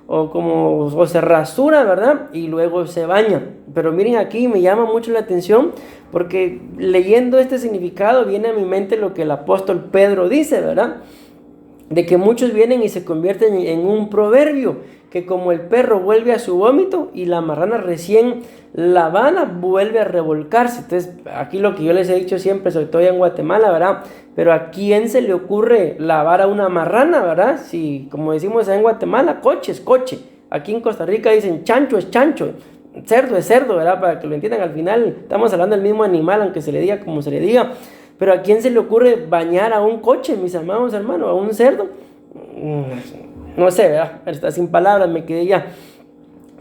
o se rasura, ¿verdad? Y luego se baña. Pero miren, aquí me llama mucho la atención porque leyendo este significado viene a mi mente lo que el apóstol Pedro dice, ¿verdad? De que muchos vienen y se convierten en un proverbio, que como el perro vuelve a su vómito y la marrana recién lavada vuelve a revolcarse. Entonces aquí lo que yo les he dicho siempre, sobre todo en Guatemala, ¿verdad? Pero ¿a quién se le ocurre lavar a una marrana, verdad? Si, como decimos en Guatemala, coche es coche. Aquí en Costa Rica dicen chancho es chancho, cerdo es cerdo, ¿verdad? Para que lo entiendan, al final estamos hablando del mismo animal, aunque se le diga como se le diga. Pero ¿a quién se le ocurre bañar a un coche, mis amados hermanos? ¿A un cerdo? No sé, ¿verdad? Está sin palabras, me quedé ya.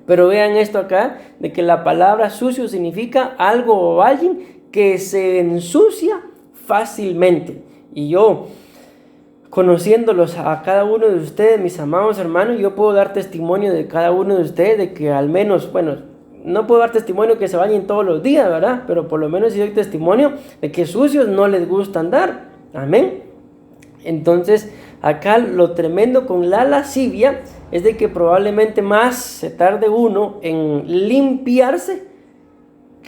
Pero vean esto acá, de que la palabra sucio significa algo o alguien que se ensucia fácilmente. Y yo conociéndolos a cada uno de ustedes, mis amados hermanos, yo puedo dar testimonio de cada uno de ustedes, de que al menos, bueno, no puedo dar testimonio que se bañen todos los días, ¿verdad? Pero por lo menos sí doy testimonio de que sucios no les gusta andar. Amén. Entonces, acá lo tremendo con la lascivia es de que probablemente más se tarde uno en limpiarse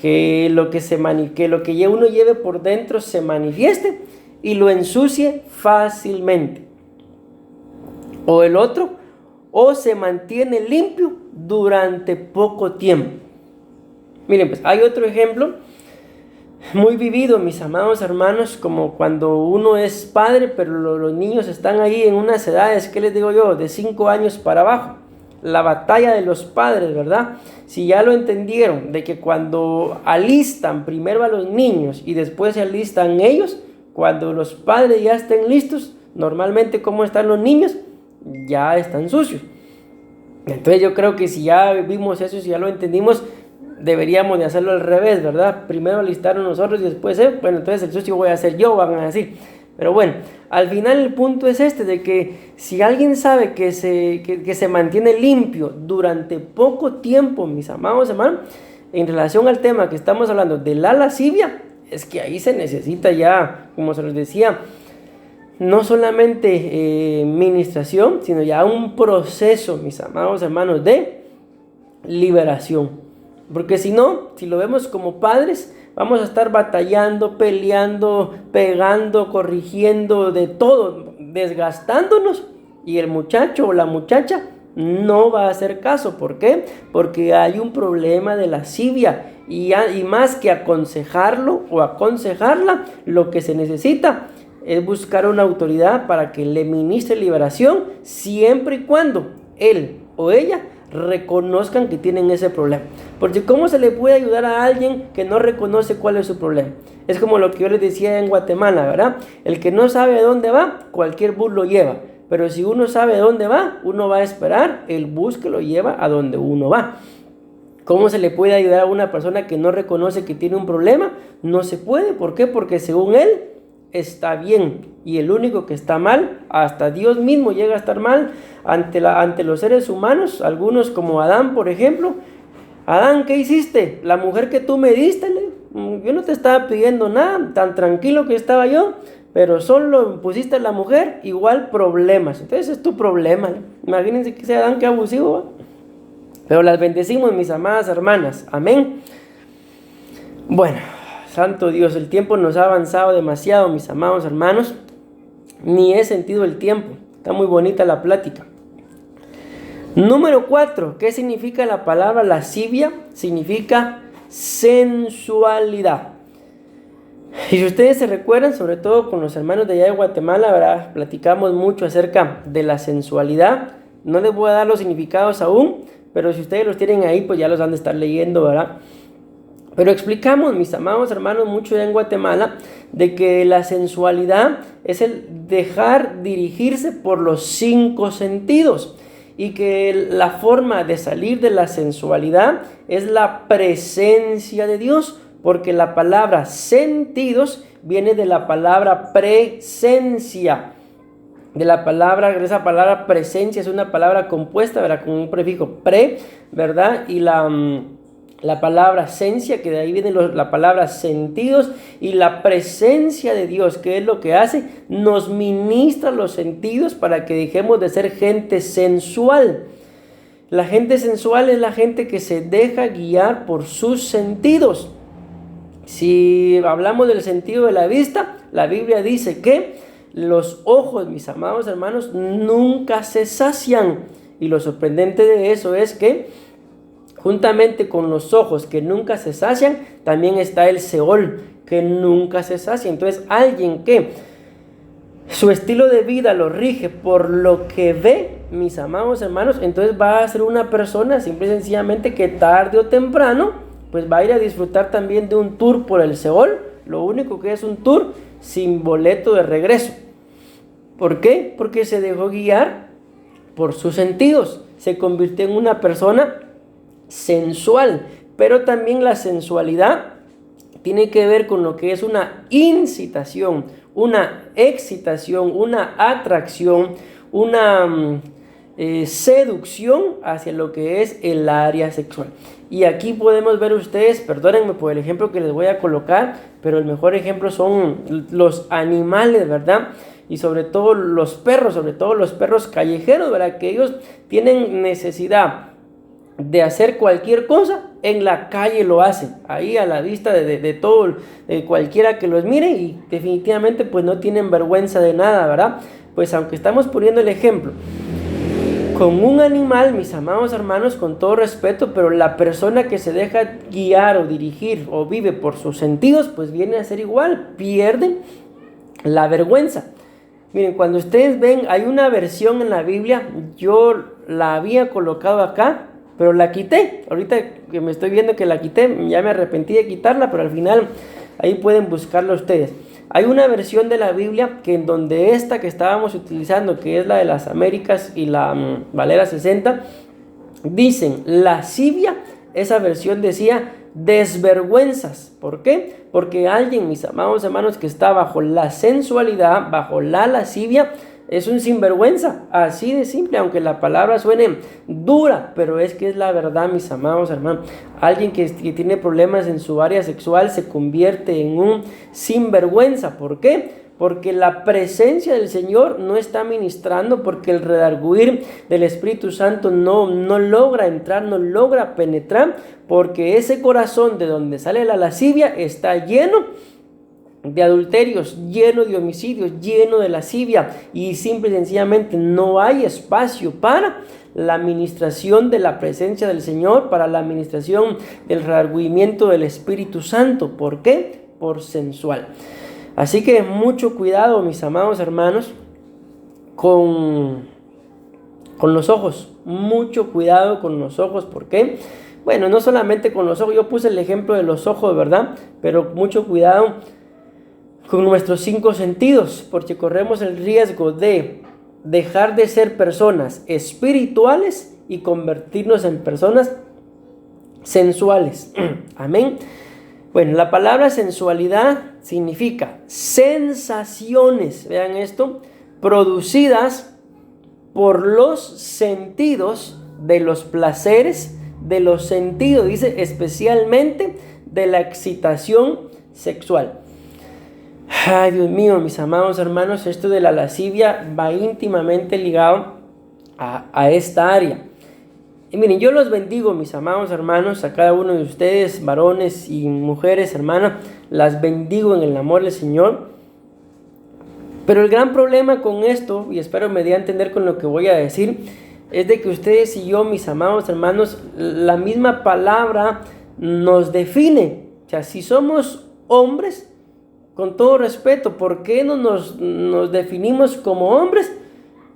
que lo que uno lleve por dentro se manifieste y lo ensucie fácilmente. O el otro, o se mantiene limpio durante poco tiempo. Miren, pues hay otro ejemplo muy vivido, mis amados hermanos, como cuando uno es padre, pero los niños están ahí en unas edades, ¿qué les digo yo? De 5 años para abajo. La batalla de los padres, ¿verdad? Si ya lo entendieron, de que cuando alistan primero a los niños y después se alistan ellos, cuando los padres ya estén listos, normalmente ¿cómo están los niños? Ya están sucios. Entonces yo creo que si ya vimos eso, si ya lo entendimos, deberíamos de hacerlo al revés, ¿verdad? Primero alistarnos nosotros y después, bueno, entonces el sucio voy a hacer yo, van a decir. Pero bueno, al final el punto es este, de que si alguien sabe que se mantiene limpio durante poco tiempo, mis amados hermanos, en relación al tema que estamos hablando de la lascivia, es que ahí se necesita ya, como se los decía, no solamente ministración, sino ya un proceso, mis amados hermanos, de liberación. Porque si no, si lo vemos como padres, vamos a estar batallando, peleando, pegando, corrigiendo, de todo, desgastándonos. Y el muchacho o la muchacha no va a hacer caso. ¿Por qué? Porque hay un problema de lascivia. Y más que aconsejarlo o aconsejarla, lo que se necesita es buscar una autoridad para que le ministre liberación, siempre y cuando él o ella reconozcan que tienen ese problema. Porque ¿cómo se le puede ayudar a alguien que no reconoce cuál es su problema? Es como lo que yo les decía en Guatemala, ¿verdad? El que no sabe a dónde va, cualquier bus lo lleva. Pero si uno sabe a dónde va, uno va a esperar el bus que lo lleva a donde uno va. ¿Cómo se le puede ayudar a una persona que no reconoce que tiene un problema? No se puede. ¿Por qué? Porque según él está bien, y el único que está mal, hasta Dios mismo llega a estar mal ante los seres humanos, algunos como Adán, por ejemplo. Adán, ¿qué hiciste? La mujer que tú me diste, yo no te estaba pidiendo nada, tan tranquilo que estaba yo, pero solo pusiste a la mujer, igual problemas. Entonces es tu problema. Imagínense que sea Adán, qué abusivo, ¿va? Pero las bendecimos, mis amadas hermanas. Amén. Bueno, santo Dios, el tiempo nos ha avanzado demasiado, mis amados hermanos. Ni he sentido el tiempo. Está muy bonita la plática. Número 4. ¿Qué significa la palabra lascivia? Significa sensualidad. Y si ustedes se recuerdan, sobre todo con los hermanos de allá de Guatemala, ¿verdad? Platicamos mucho acerca de la sensualidad. No les voy a dar los significados aún, pero si ustedes los tienen ahí, pues ya los han de estar leyendo, ¿verdad? Pero explicamos, mis amados hermanos, mucho en Guatemala, de que la sensualidad es el dejar dirigirse por los 5 sentidos. Y que la forma de salir de la sensualidad es la presencia de Dios. Porque la palabra sentidos viene de la palabra presencia. Esa palabra presencia es una palabra compuesta, ¿verdad? Con un prefijo pre, ¿verdad? Y la palabra esencia, que de ahí viene la palabra sentidos, y la presencia de Dios, que es lo que hace, nos ministra los sentidos para que dejemos de ser gente sensual. La gente sensual es la gente que se deja guiar por sus sentidos. Si hablamos del sentido de la vista, la Biblia dice que los ojos, mis amados hermanos, nunca se sacian. Y lo sorprendente de eso es que juntamente con los ojos que nunca se sacian, también está el Seol, que nunca se sacia. Entonces, alguien que su estilo de vida lo rige por lo que ve, mis amados hermanos, entonces va a ser una persona simple y sencillamente que tarde o temprano pues va a ir a disfrutar también de un tour por el Seol. Lo único que es un tour sin boleto de regreso. ¿Por qué? Porque se dejó guiar por sus sentidos. Se convirtió en una persona sensual. Pero también la sensualidad tiene que ver con lo que es una incitación, una excitación, una atracción, una seducción hacia lo que es el área sexual. Y aquí podemos ver ustedes, perdónenme por el ejemplo que les voy a colocar, pero el mejor ejemplo son los animales, ¿verdad? Y sobre todo los perros callejeros, ¿verdad? Que ellos tienen necesidad de hacer cualquier cosa, en la calle lo hacen, ahí a la vista de todo, de cualquiera que los mire, y definitivamente pues no tienen vergüenza de nada, ¿verdad? Pues aunque estamos poniendo el ejemplo con un animal, mis amados hermanos, con todo respeto, pero la persona que se deja guiar o dirigir o vive por sus sentidos, pues viene a ser igual, pierde la vergüenza. Miren, cuando ustedes ven, hay una versión en la Biblia, yo la había colocado acá, pero la quité. Ahorita que me estoy viendo que la quité, ya me arrepentí de quitarla, pero al final ahí pueden buscarla ustedes. Hay una versión de la Biblia que en donde esta que estábamos utilizando, que es la de las Américas y la Valera 60, dicen lascivia. Esa versión decía desvergüenzas. ¿Por qué? Porque alguien, mis amados hermanos, que está bajo la sensualidad, bajo la lascivia, es un sinvergüenza, así de simple, aunque la palabra suene dura, pero es que es la verdad, mis amados hermanos. Alguien que tiene problemas en su área sexual se convierte en un sinvergüenza. ¿Por qué? Porque la presencia del Señor no está ministrando, porque el redarguir del Espíritu Santo no logra entrar, no logra penetrar, porque ese corazón de donde sale la lascivia está lleno de adulterios, lleno de homicidios, lleno de lascivia, y simple y sencillamente no hay espacio para la administración de la presencia del Señor, para la administración del redargüimiento del Espíritu Santo. ¿Por qué? Por sensual. Así que mucho cuidado, mis amados hermanos, con los ojos. Mucho cuidado con los ojos. ¿Por qué? Bueno, no solamente con los ojos. Yo puse el ejemplo de los ojos, ¿verdad? Pero mucho cuidado con nuestros 5 sentidos, porque corremos el riesgo de dejar de ser personas espirituales y convertirnos en personas sensuales. Amén. Bueno, la palabra sensualidad significa sensaciones, vean esto, producidas por los sentidos, de los placeres, de los sentidos, dice especialmente de la excitación sexual. Ay, Dios mío, mis amados hermanos, esto de la lascivia va íntimamente ligado a esta área. Y miren, yo los bendigo, mis amados hermanos, a cada uno de ustedes, varones y mujeres, hermanas, las bendigo en el amor del Señor. Pero el gran problema con esto, y espero me dé a entender con lo que voy a decir, es de que ustedes y yo, mis amados hermanos, la misma palabra nos define. O sea, si somos hombres, con todo respeto, ¿por qué no nos definimos como hombres?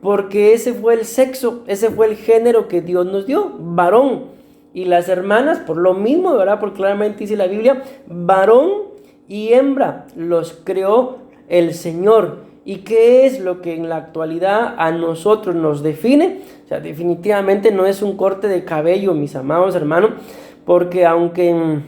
Porque ese fue el sexo, ese fue el género que Dios nos dio, varón. Y las hermanas, por lo mismo, ¿verdad? Porque claramente dice la Biblia, varón y hembra los creó el Señor. ¿Y qué es lo que en la actualidad a nosotros nos define? O sea, definitivamente no es un corte de cabello, mis amados hermanos, porque aunque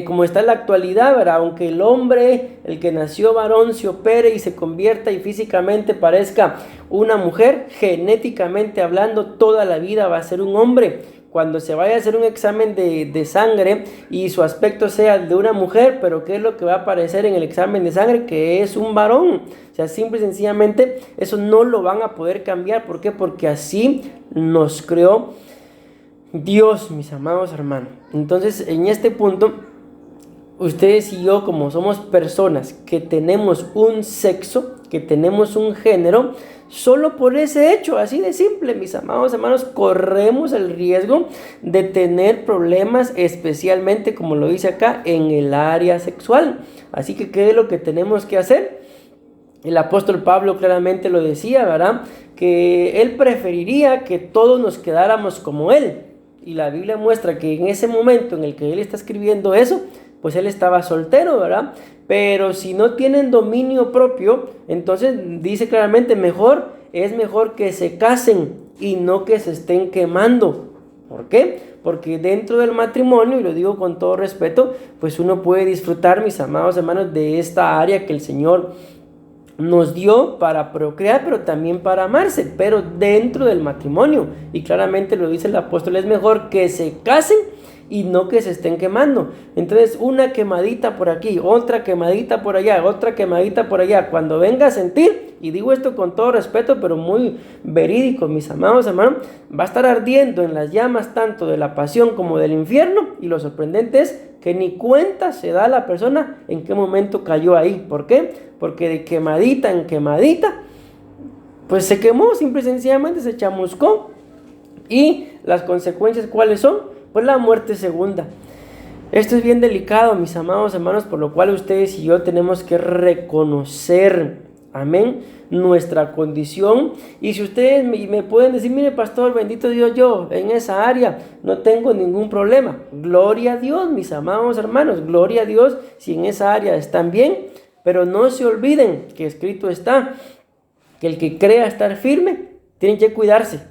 como está en la actualidad, ¿verdad? Aunque el hombre, el que nació varón, se opere y se convierta y físicamente parezca una mujer, genéticamente hablando, toda la vida va a ser un hombre. Cuando se vaya a hacer un examen de sangre y su aspecto sea de una mujer, pero ¿qué es lo que va a aparecer en el examen de sangre? Que es un varón. O sea, simple y sencillamente eso no lo van a poder cambiar. ¿Por qué? Porque así nos creó Dios, mis amados hermanos. Entonces, en este punto, ustedes y yo, como somos personas que tenemos un sexo, que tenemos un género, solo por ese hecho, así de simple, mis amados hermanos, corremos el riesgo de tener problemas, especialmente, como lo dice acá, en el área sexual. Así que, ¿qué es lo que tenemos que hacer? El apóstol Pablo claramente lo decía, ¿verdad? Que él preferiría que todos nos quedáramos como él. Y la Biblia muestra que en ese momento en el que él está escribiendo eso, pues él estaba soltero, ¿verdad? Pero si no tienen dominio propio, entonces dice claramente, es mejor que se casen y no que se estén quemando. ¿Por qué? Porque dentro del matrimonio, y lo digo con todo respeto, pues uno puede disfrutar, mis amados hermanos, de esta área que el Señor nos dio para procrear, pero también para amarse, pero dentro del matrimonio. Y claramente lo dice el apóstol, es mejor que se casen y no que se estén quemando. Entonces, una quemadita por aquí, otra quemadita por allá, otra quemadita por allá. Cuando venga a sentir, y digo esto con todo respeto, pero muy verídico, mis amados hermanos, va a estar ardiendo en las llamas tanto de la pasión como del infierno. Y lo sorprendente es que ni cuenta se da la persona en qué momento cayó ahí. ¿Por qué? Porque de quemadita en quemadita, pues se quemó, simple y sencillamente se chamuscó. Y las consecuencias, ¿cuáles son? Pues la muerte segunda. Esto es bien delicado, mis amados hermanos, por lo cual ustedes y yo tenemos que reconocer, amén, nuestra condición. Y si ustedes me pueden decir, mire pastor, bendito Dios, yo en esa área no tengo ningún problema. Gloria a Dios, mis amados hermanos, gloria a Dios si en esa área están bien. Pero no se olviden que escrito está que el que crea estar firme tiene que cuidarse.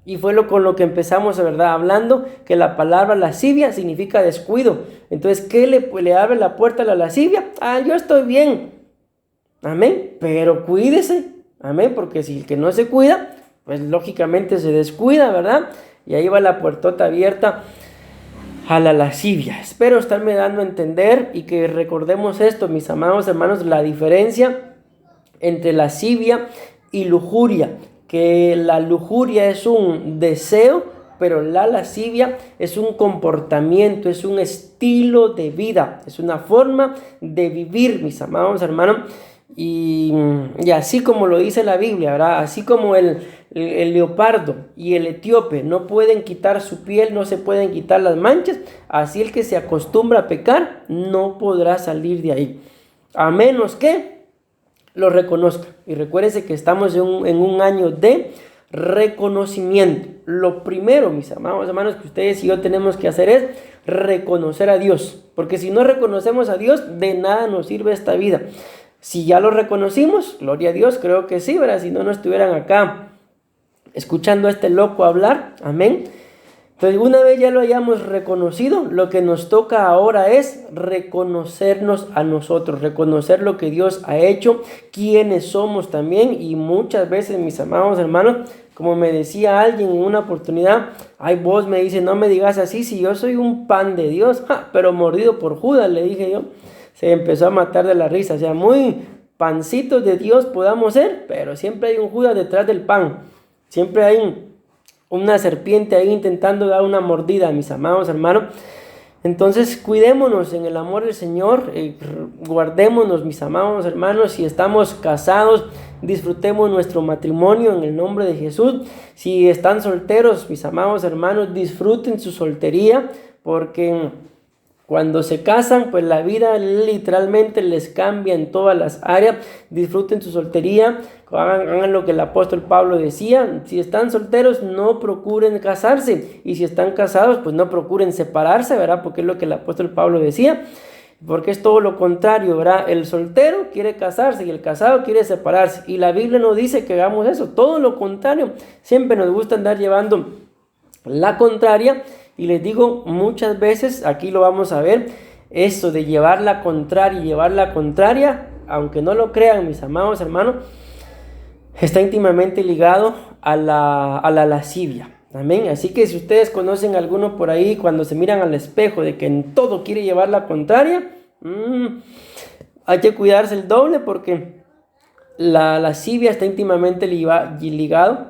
Y fue con lo que empezamos, ¿verdad? Hablando que la palabra lascivia significa descuido. Entonces, ¿qué le abre la puerta a la lascivia? Yo estoy bien. Amén. Pero cuídese. Amén. Porque si el que no se cuida, pues lógicamente se descuida, ¿verdad? Y ahí va la puertota abierta a la lascivia. Espero estarme dando a entender y que recordemos esto, mis amados hermanos, la diferencia entre lascivia y lujuria. Que la lujuria es un deseo, pero la lascivia es un comportamiento, es un estilo de vida, es una forma de vivir, mis amados hermanos. Y así como lo dice la Biblia, ¿verdad? Así como el leopardo y el etíope no pueden quitar su piel, no se pueden quitar las manchas, así el que se acostumbra a pecar no podrá salir de ahí, a menos que lo reconozca. Y recuérdense que estamos en un año de reconocimiento. Lo primero, mis amados hermanos, que ustedes y yo tenemos que hacer es reconocer a Dios, porque si no reconocemos a Dios, de nada nos sirve esta vida. Si ya lo reconocimos, gloria a Dios, creo que sí, ¿verdad? Si no, no estuvieran acá escuchando a este loco hablar, amén. Entonces, una vez ya lo hayamos reconocido, lo que nos toca ahora es reconocernos a nosotros, reconocer lo que Dios ha hecho, quiénes somos también. Y muchas veces, mis amados hermanos, como me decía alguien en una oportunidad, vos me dice, no me digas así, si yo soy un pan de Dios, pero mordido por Judas, le dije yo. Se empezó a matar de la risa, o sea, muy pancitos de Dios podamos ser, pero siempre hay un Judas detrás del pan, siempre hay una serpiente ahí intentando dar una mordida, mis amados hermanos. Entonces cuidémonos en el amor del Señor, guardémonos, mis amados hermanos. Si estamos casados, disfrutemos nuestro matrimonio en el nombre de Jesús. Si están solteros, mis amados hermanos, disfruten su soltería, porque cuando se casan, pues la vida literalmente les cambia en todas las áreas. Disfruten su soltería, hagan lo que el apóstol Pablo decía. Si están solteros, no procuren casarse. Y si están casados, pues no procuren separarse, ¿verdad? Porque es lo que el apóstol Pablo decía. Porque es todo lo contrario, ¿verdad? El soltero quiere casarse y el casado quiere separarse. Y la Biblia no dice que hagamos eso. Todo lo contrario. Siempre nos gusta andar llevando la contraria. Y les digo muchas veces, aquí lo vamos a ver, esto de llevar la contraria, aunque no lo crean, mis amados hermanos, está íntimamente ligado a la lascivia. Amén. Así que si ustedes conocen a alguno por ahí, cuando se miran al espejo de que en todo quiere llevar la contraria, hay que cuidarse el doble, porque la lascivia está íntimamente ligado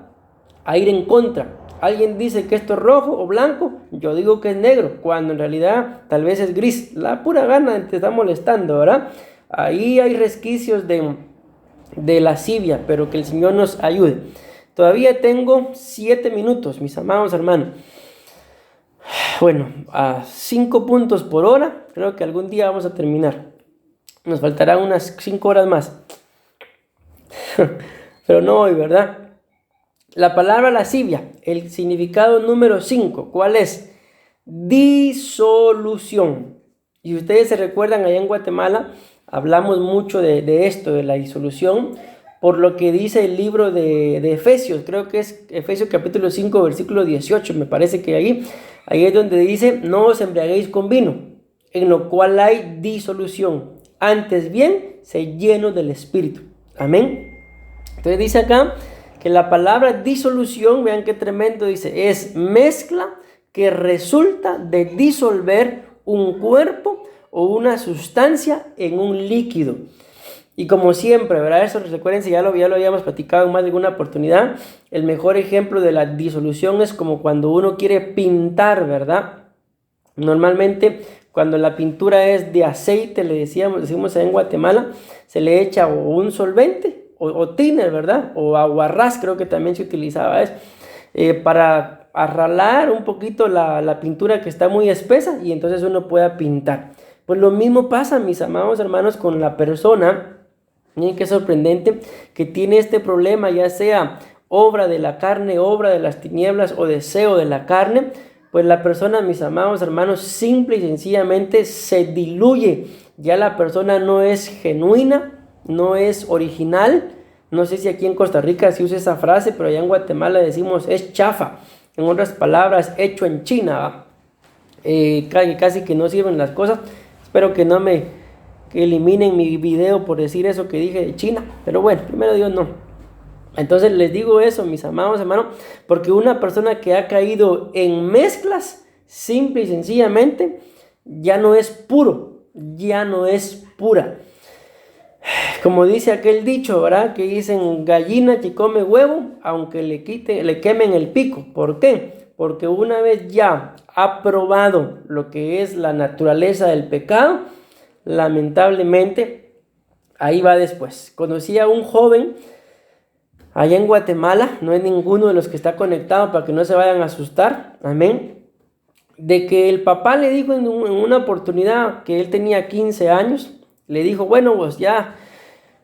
a ir en contra. Alguien dice que esto es rojo o blanco, yo digo que es negro, cuando en realidad tal vez es gris. La pura gana te está molestando, ¿verdad? Ahí hay resquicios de lascivia, pero que el Señor nos ayude. Todavía tengo 7 minutos, mis amados hermanos. Bueno, a 5 puntos por hora, creo que algún día vamos a terminar. Nos faltarán unas 5 horas más. Pero no hoy, ¿verdad? La palabra lascivia, el significado número 5, ¿cuál es? Disolución. Y ustedes se recuerdan, allá en Guatemala hablamos mucho de esto, de la disolución, por lo que dice el libro de Efesios. Creo que es Efesios capítulo 5, versículo 18, me parece que Ahí es donde dice, no os embriaguéis con vino, en lo cual hay disolución. Antes bien, sé lleno del Espíritu. Amén. Entonces dice acá que la palabra disolución, vean qué tremendo, dice, es mezcla que resulta de disolver un cuerpo o una sustancia en un líquido. Y como siempre, ¿verdad? Eso recuerden, ya lo habíamos platicado en más de alguna oportunidad. El mejor ejemplo de la disolución es como cuando uno quiere pintar, ¿verdad? Normalmente cuando la pintura es de aceite, decimos en Guatemala, se le echa o un solvente o thinner, ¿verdad? O aguarrás, creo que también se utilizaba eso, para arralar un poquito la pintura que está muy espesa y entonces uno pueda pintar. Pues lo mismo pasa, mis amados hermanos, con la persona. Miren qué sorprendente que tiene este problema, ya sea obra de la carne, obra de las tinieblas o deseo de la carne. Pues la persona, mis amados hermanos, simple y sencillamente se diluye. Ya la persona no es genuina, no es original. No sé si aquí en Costa Rica se usa esa frase, pero allá en Guatemala decimos es chafa. En otras palabras, hecho en China. Casi que no sirven las cosas. Espero que no me eliminen mi video por decir eso que dije de China. Pero bueno, primero Dios no. Entonces les digo eso, mis amados hermanos, porque una persona que ha caído en mezclas, simple y sencillamente, ya no es puro, ya no es pura. Como dice aquel dicho, ¿verdad? Que dicen gallina que come huevo, aunque le quemen el pico. ¿Por qué? Porque una vez ya ha probado lo que es la naturaleza del pecado, lamentablemente, ahí va después. Conocí a un joven allá en Guatemala, no es ninguno de los que está conectado para que no se vayan a asustar, amén, de que el papá le dijo en una oportunidad que él tenía 15 años, le dijo, bueno, pues ya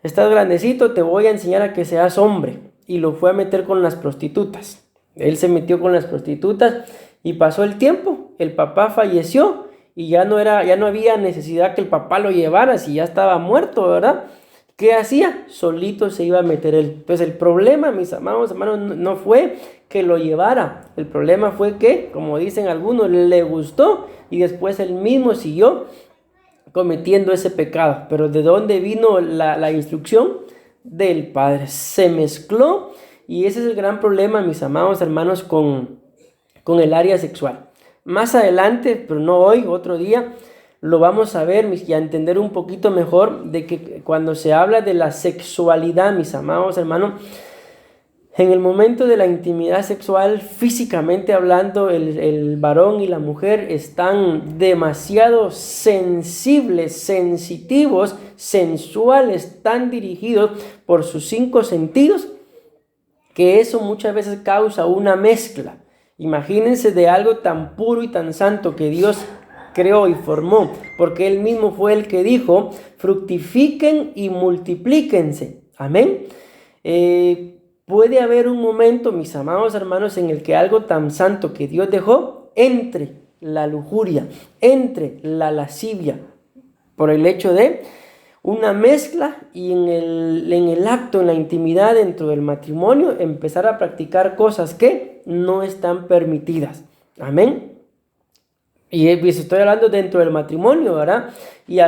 estás grandecito, te voy a enseñar a que seas hombre, y lo fue a meter con las prostitutas. Él se metió con las prostitutas y pasó el tiempo, el papá falleció y ya no había necesidad que el papá lo llevara si ya estaba muerto, ¿verdad? ¿Qué hacía? Solito se iba a meter él. Entonces el problema, mis amados hermanos, no fue que lo llevara. El problema fue que, como dicen algunos, le gustó y después él mismo siguió cometiendo ese pecado. Pero ¿de dónde vino la instrucción? Del Padre. Se mezcló y ese es el gran problema, mis amados hermanos, con el área sexual. Más adelante, pero no hoy, otro día, lo vamos a ver y a entender un poquito mejor de que cuando se habla de la sexualidad, mis amados hermanos, en el momento de la intimidad sexual, físicamente hablando, el varón y la mujer están demasiado sensibles, sensitivos, sensuales, tan dirigidos por sus 5 sentidos, que eso muchas veces causa una mezcla. Imagínense de algo tan puro y tan santo que Dios creó y formó, porque Él mismo fue el que dijo, fructifiquen y multiplíquense. Amén. Puede haber un momento, mis amados hermanos, en el que algo tan santo que Dios dejó entre la lujuria, entre la lascivia, por el hecho de una mezcla y en el acto, en la intimidad dentro del matrimonio, empezar a practicar cosas que no están permitidas. Amén. Y estoy hablando dentro del matrimonio, ¿verdad? Y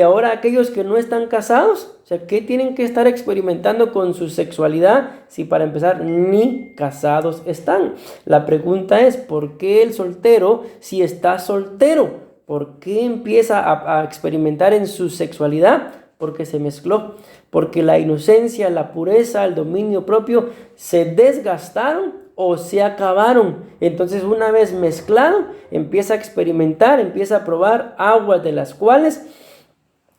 ahora aquellos que no están casados, o sea, ¿qué tienen que estar experimentando con su sexualidad si para empezar ni casados están? La pregunta es, ¿por qué el soltero si está soltero? ¿Por qué empieza a experimentar en su sexualidad? Porque se mezcló, porque la inocencia, la pureza, el dominio propio se desgastaron o se acabaron. Entonces una vez mezclado, empieza a experimentar, empieza a probar aguas de las cuales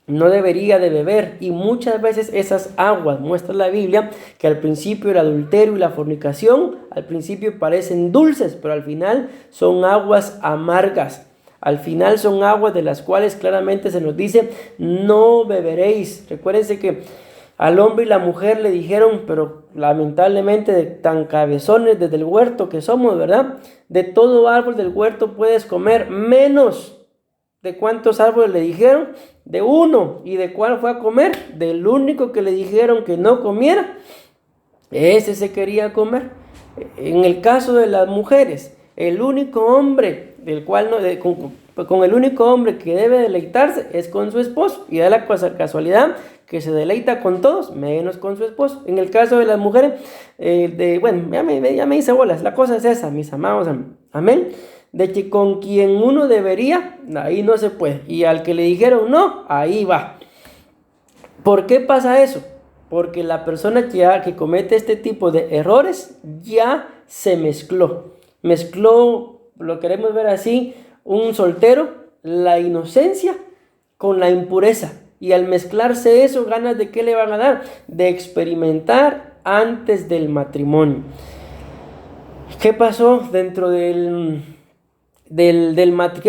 no debería de beber. Y muchas veces esas aguas, muestra la Biblia, que al principio el adulterio y la fornicación, al principio parecen dulces, pero al final son aguas amargas. Al final son aguas de las cuales claramente se nos dice, no beberéis. Recuérdense que al hombre y la mujer le dijeron, pero lamentablemente de tan cabezones desde el huerto que somos, ¿verdad? De todo árbol del huerto puedes comer, menos de cuántos árboles le dijeron, de uno. ¿Y de cuál fue a comer? Del único que le dijeron que no comiera, ese se quería comer. En el caso de las mujeres, el único hombre del cual con el único hombre que debe deleitarse es con su esposo, y da la casualidad que se deleita con todos, menos con su esposo. En el caso de las mujeres, ya me hice bolas, la cosa es esa, mis amados, amén, de que con quien uno debería, ahí no se puede, y al que le dijeron no, ahí va. ¿Por qué pasa eso? Porque la persona que comete este tipo de errores ya se mezcló, lo queremos ver así, un soltero, la inocencia con la impureza. Y al mezclarse eso, ¿ganas de qué le van a dar? De experimentar antes del matrimonio. ¿Qué pasó dentro qué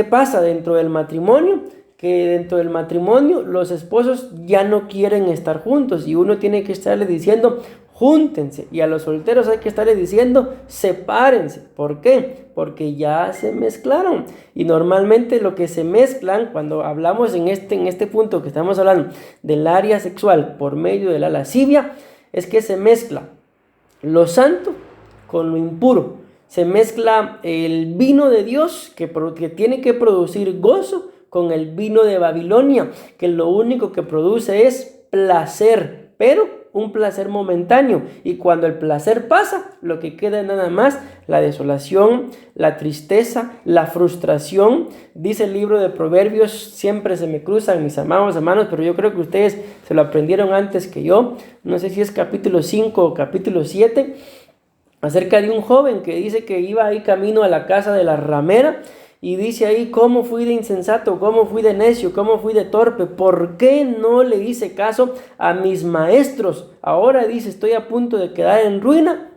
pasa dentro del matrimonio? Que dentro del matrimonio los esposos ya no quieren estar juntos y uno tiene que estarle diciendo júntense, y a los solteros hay que estarle diciendo sepárense. ¿Por qué? Porque ya se mezclaron, y normalmente lo que se mezclan cuando hablamos en este punto que estamos hablando del área sexual por medio de la lascivia es que se mezcla lo santo con lo impuro, se mezcla el vino de Dios que tiene que producir gozo con el vino de Babilonia, que lo único que produce es placer, pero un placer momentáneo, y cuando el placer pasa, lo que queda es nada más la desolación, la tristeza, la frustración. Dice el libro de Proverbios, siempre se me cruzan mis amados hermanos, pero yo creo que ustedes se lo aprendieron antes que yo, no sé si es capítulo 5 o capítulo 7, acerca de un joven que dice que iba ahí camino a la casa de la ramera, y dice ahí: ¿cómo fui de insensato? ¿Cómo fui de necio? ¿Cómo fui de torpe? ¿Por qué no le hice caso a mis maestros? Ahora dice: estoy a punto de quedar en ruina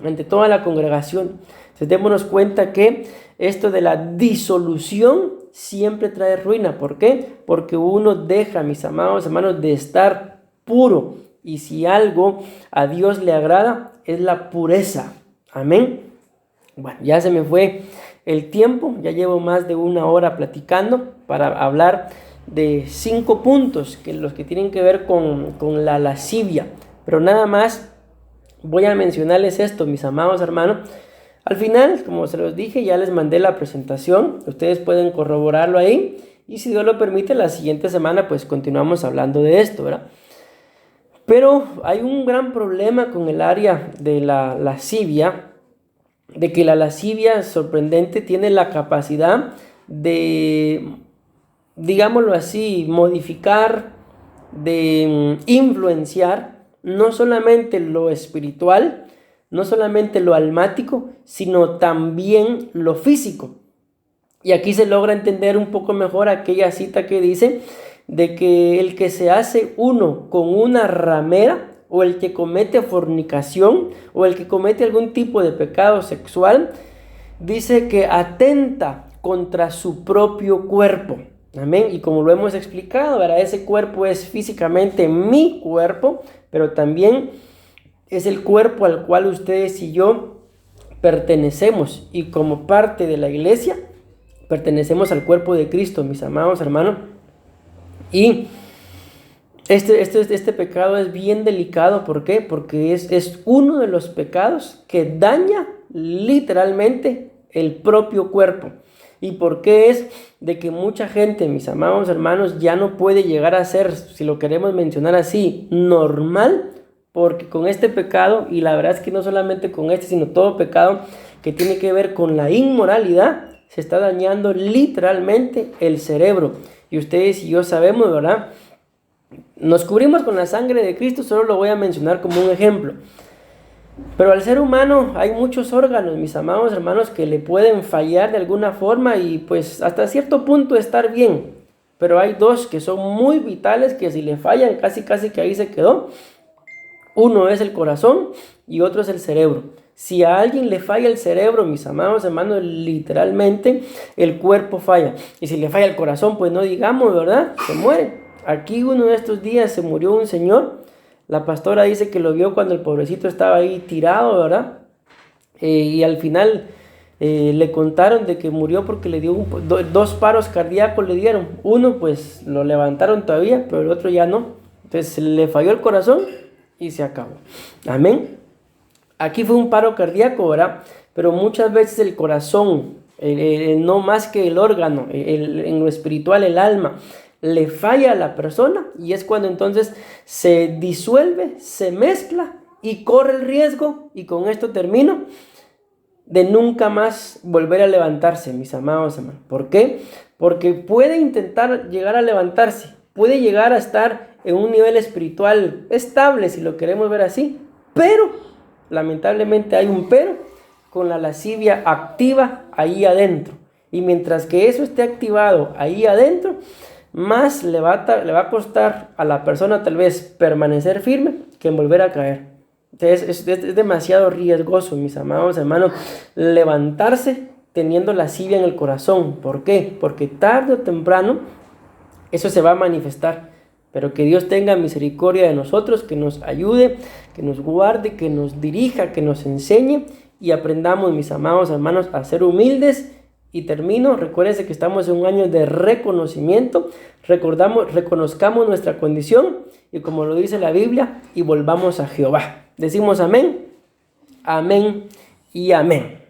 ante toda la congregación. Entonces démonos cuenta que esto de la disolución siempre trae ruina. ¿Por qué? Porque uno deja, mis amados hermanos, de estar puro. Y si algo a Dios le agrada, es la pureza. Amén. Bueno, ya se me fue el tiempo, ya llevo más de 1 hora platicando para hablar de 5 puntos, los que tienen que ver con la lascivia. Pero nada más voy a mencionarles esto, mis amados hermanos. Al final, como se los dije, ya les mandé la presentación, ustedes pueden corroborarlo ahí, y si Dios lo permite, la siguiente semana pues continuamos hablando de esto, ¿verdad? Pero hay un gran problema con el área de la lascivia, de que la lascivia, sorprendente, tiene la capacidad de, digámoslo así, modificar, de influenciar no solamente lo espiritual, no solamente lo almático, sino también lo físico. Y aquí se logra entender un poco mejor aquella cita que dice de que el que se hace uno con una ramera, o el que comete fornicación, o el que comete algún tipo de pecado sexual, dice que atenta contra su propio cuerpo. Amén. Y como lo hemos explicado, ¿verdad? Ese cuerpo es físicamente mi cuerpo, pero también es el cuerpo al cual ustedes y yo pertenecemos. Y como parte de la iglesia, pertenecemos al cuerpo de Cristo, mis amados hermanos. Y este pecado es bien delicado. ¿Por qué? Porque es uno de los pecados que daña literalmente el propio cuerpo. ¿Y por qué es de que mucha gente, mis amados hermanos, ya no puede llegar a ser, si lo queremos mencionar así, normal? Porque con este pecado, y la verdad es que no solamente con este, sino todo pecado que tiene que ver con la inmoralidad, se está dañando literalmente el cerebro. Y ustedes y yo sabemos, ¿verdad? Nos cubrimos con la sangre de Cristo, solo lo voy a mencionar como un ejemplo. Pero al ser humano hay muchos órganos, mis amados hermanos, que le pueden fallar de alguna forma y pues hasta cierto punto estar bien. Pero hay 2 que son muy vitales, que si le fallan casi que ahí se quedó. Uno es el corazón y otro es el cerebro. Si a alguien le falla el cerebro, mis amados hermanos, literalmente el cuerpo falla. Y si le falla el corazón, pues no digamos, ¿verdad? Se muere. Aquí uno de estos días se murió un señor. La pastora dice que lo vio cuando el pobrecito estaba ahí tirado, ¿verdad? Y al final le contaron de que murió porque le dio 2 paros cardíacos le dieron. Uno pues lo levantaron todavía, pero el otro ya no. Entonces le falló el corazón y se acabó. Amén. Aquí fue un paro cardíaco, ¿verdad? Pero muchas veces el corazón, no más que el órgano, en lo espiritual el alma, le falla a la persona, y es cuando entonces se disuelve, se mezcla y corre el riesgo, y con esto termino, de nunca más volver a levantarse, mis amados hermanos. ¿Por qué? Porque puede intentar llegar a levantarse, puede llegar a estar en un nivel espiritual estable, si lo queremos ver así, pero lamentablemente hay un pero, con la lascivia activa ahí adentro. Y mientras que eso esté activado ahí adentro, más le va a costar a la persona tal vez permanecer firme que en volver a caer. Entonces es demasiado riesgoso, mis amados hermanos, levantarse teniendo lascivia en el corazón. ¿Por qué? Porque tarde o temprano eso se va a manifestar. Pero que Dios tenga misericordia de nosotros, que nos ayude, que nos guarde, que nos dirija, que nos enseñe y aprendamos, mis amados hermanos, a ser humildes. Y termino, recuérdense que estamos en un año de reconocimiento, reconozcamos nuestra condición y como lo dice la Biblia, y volvamos a Jehová. Decimos amén, amén y amén.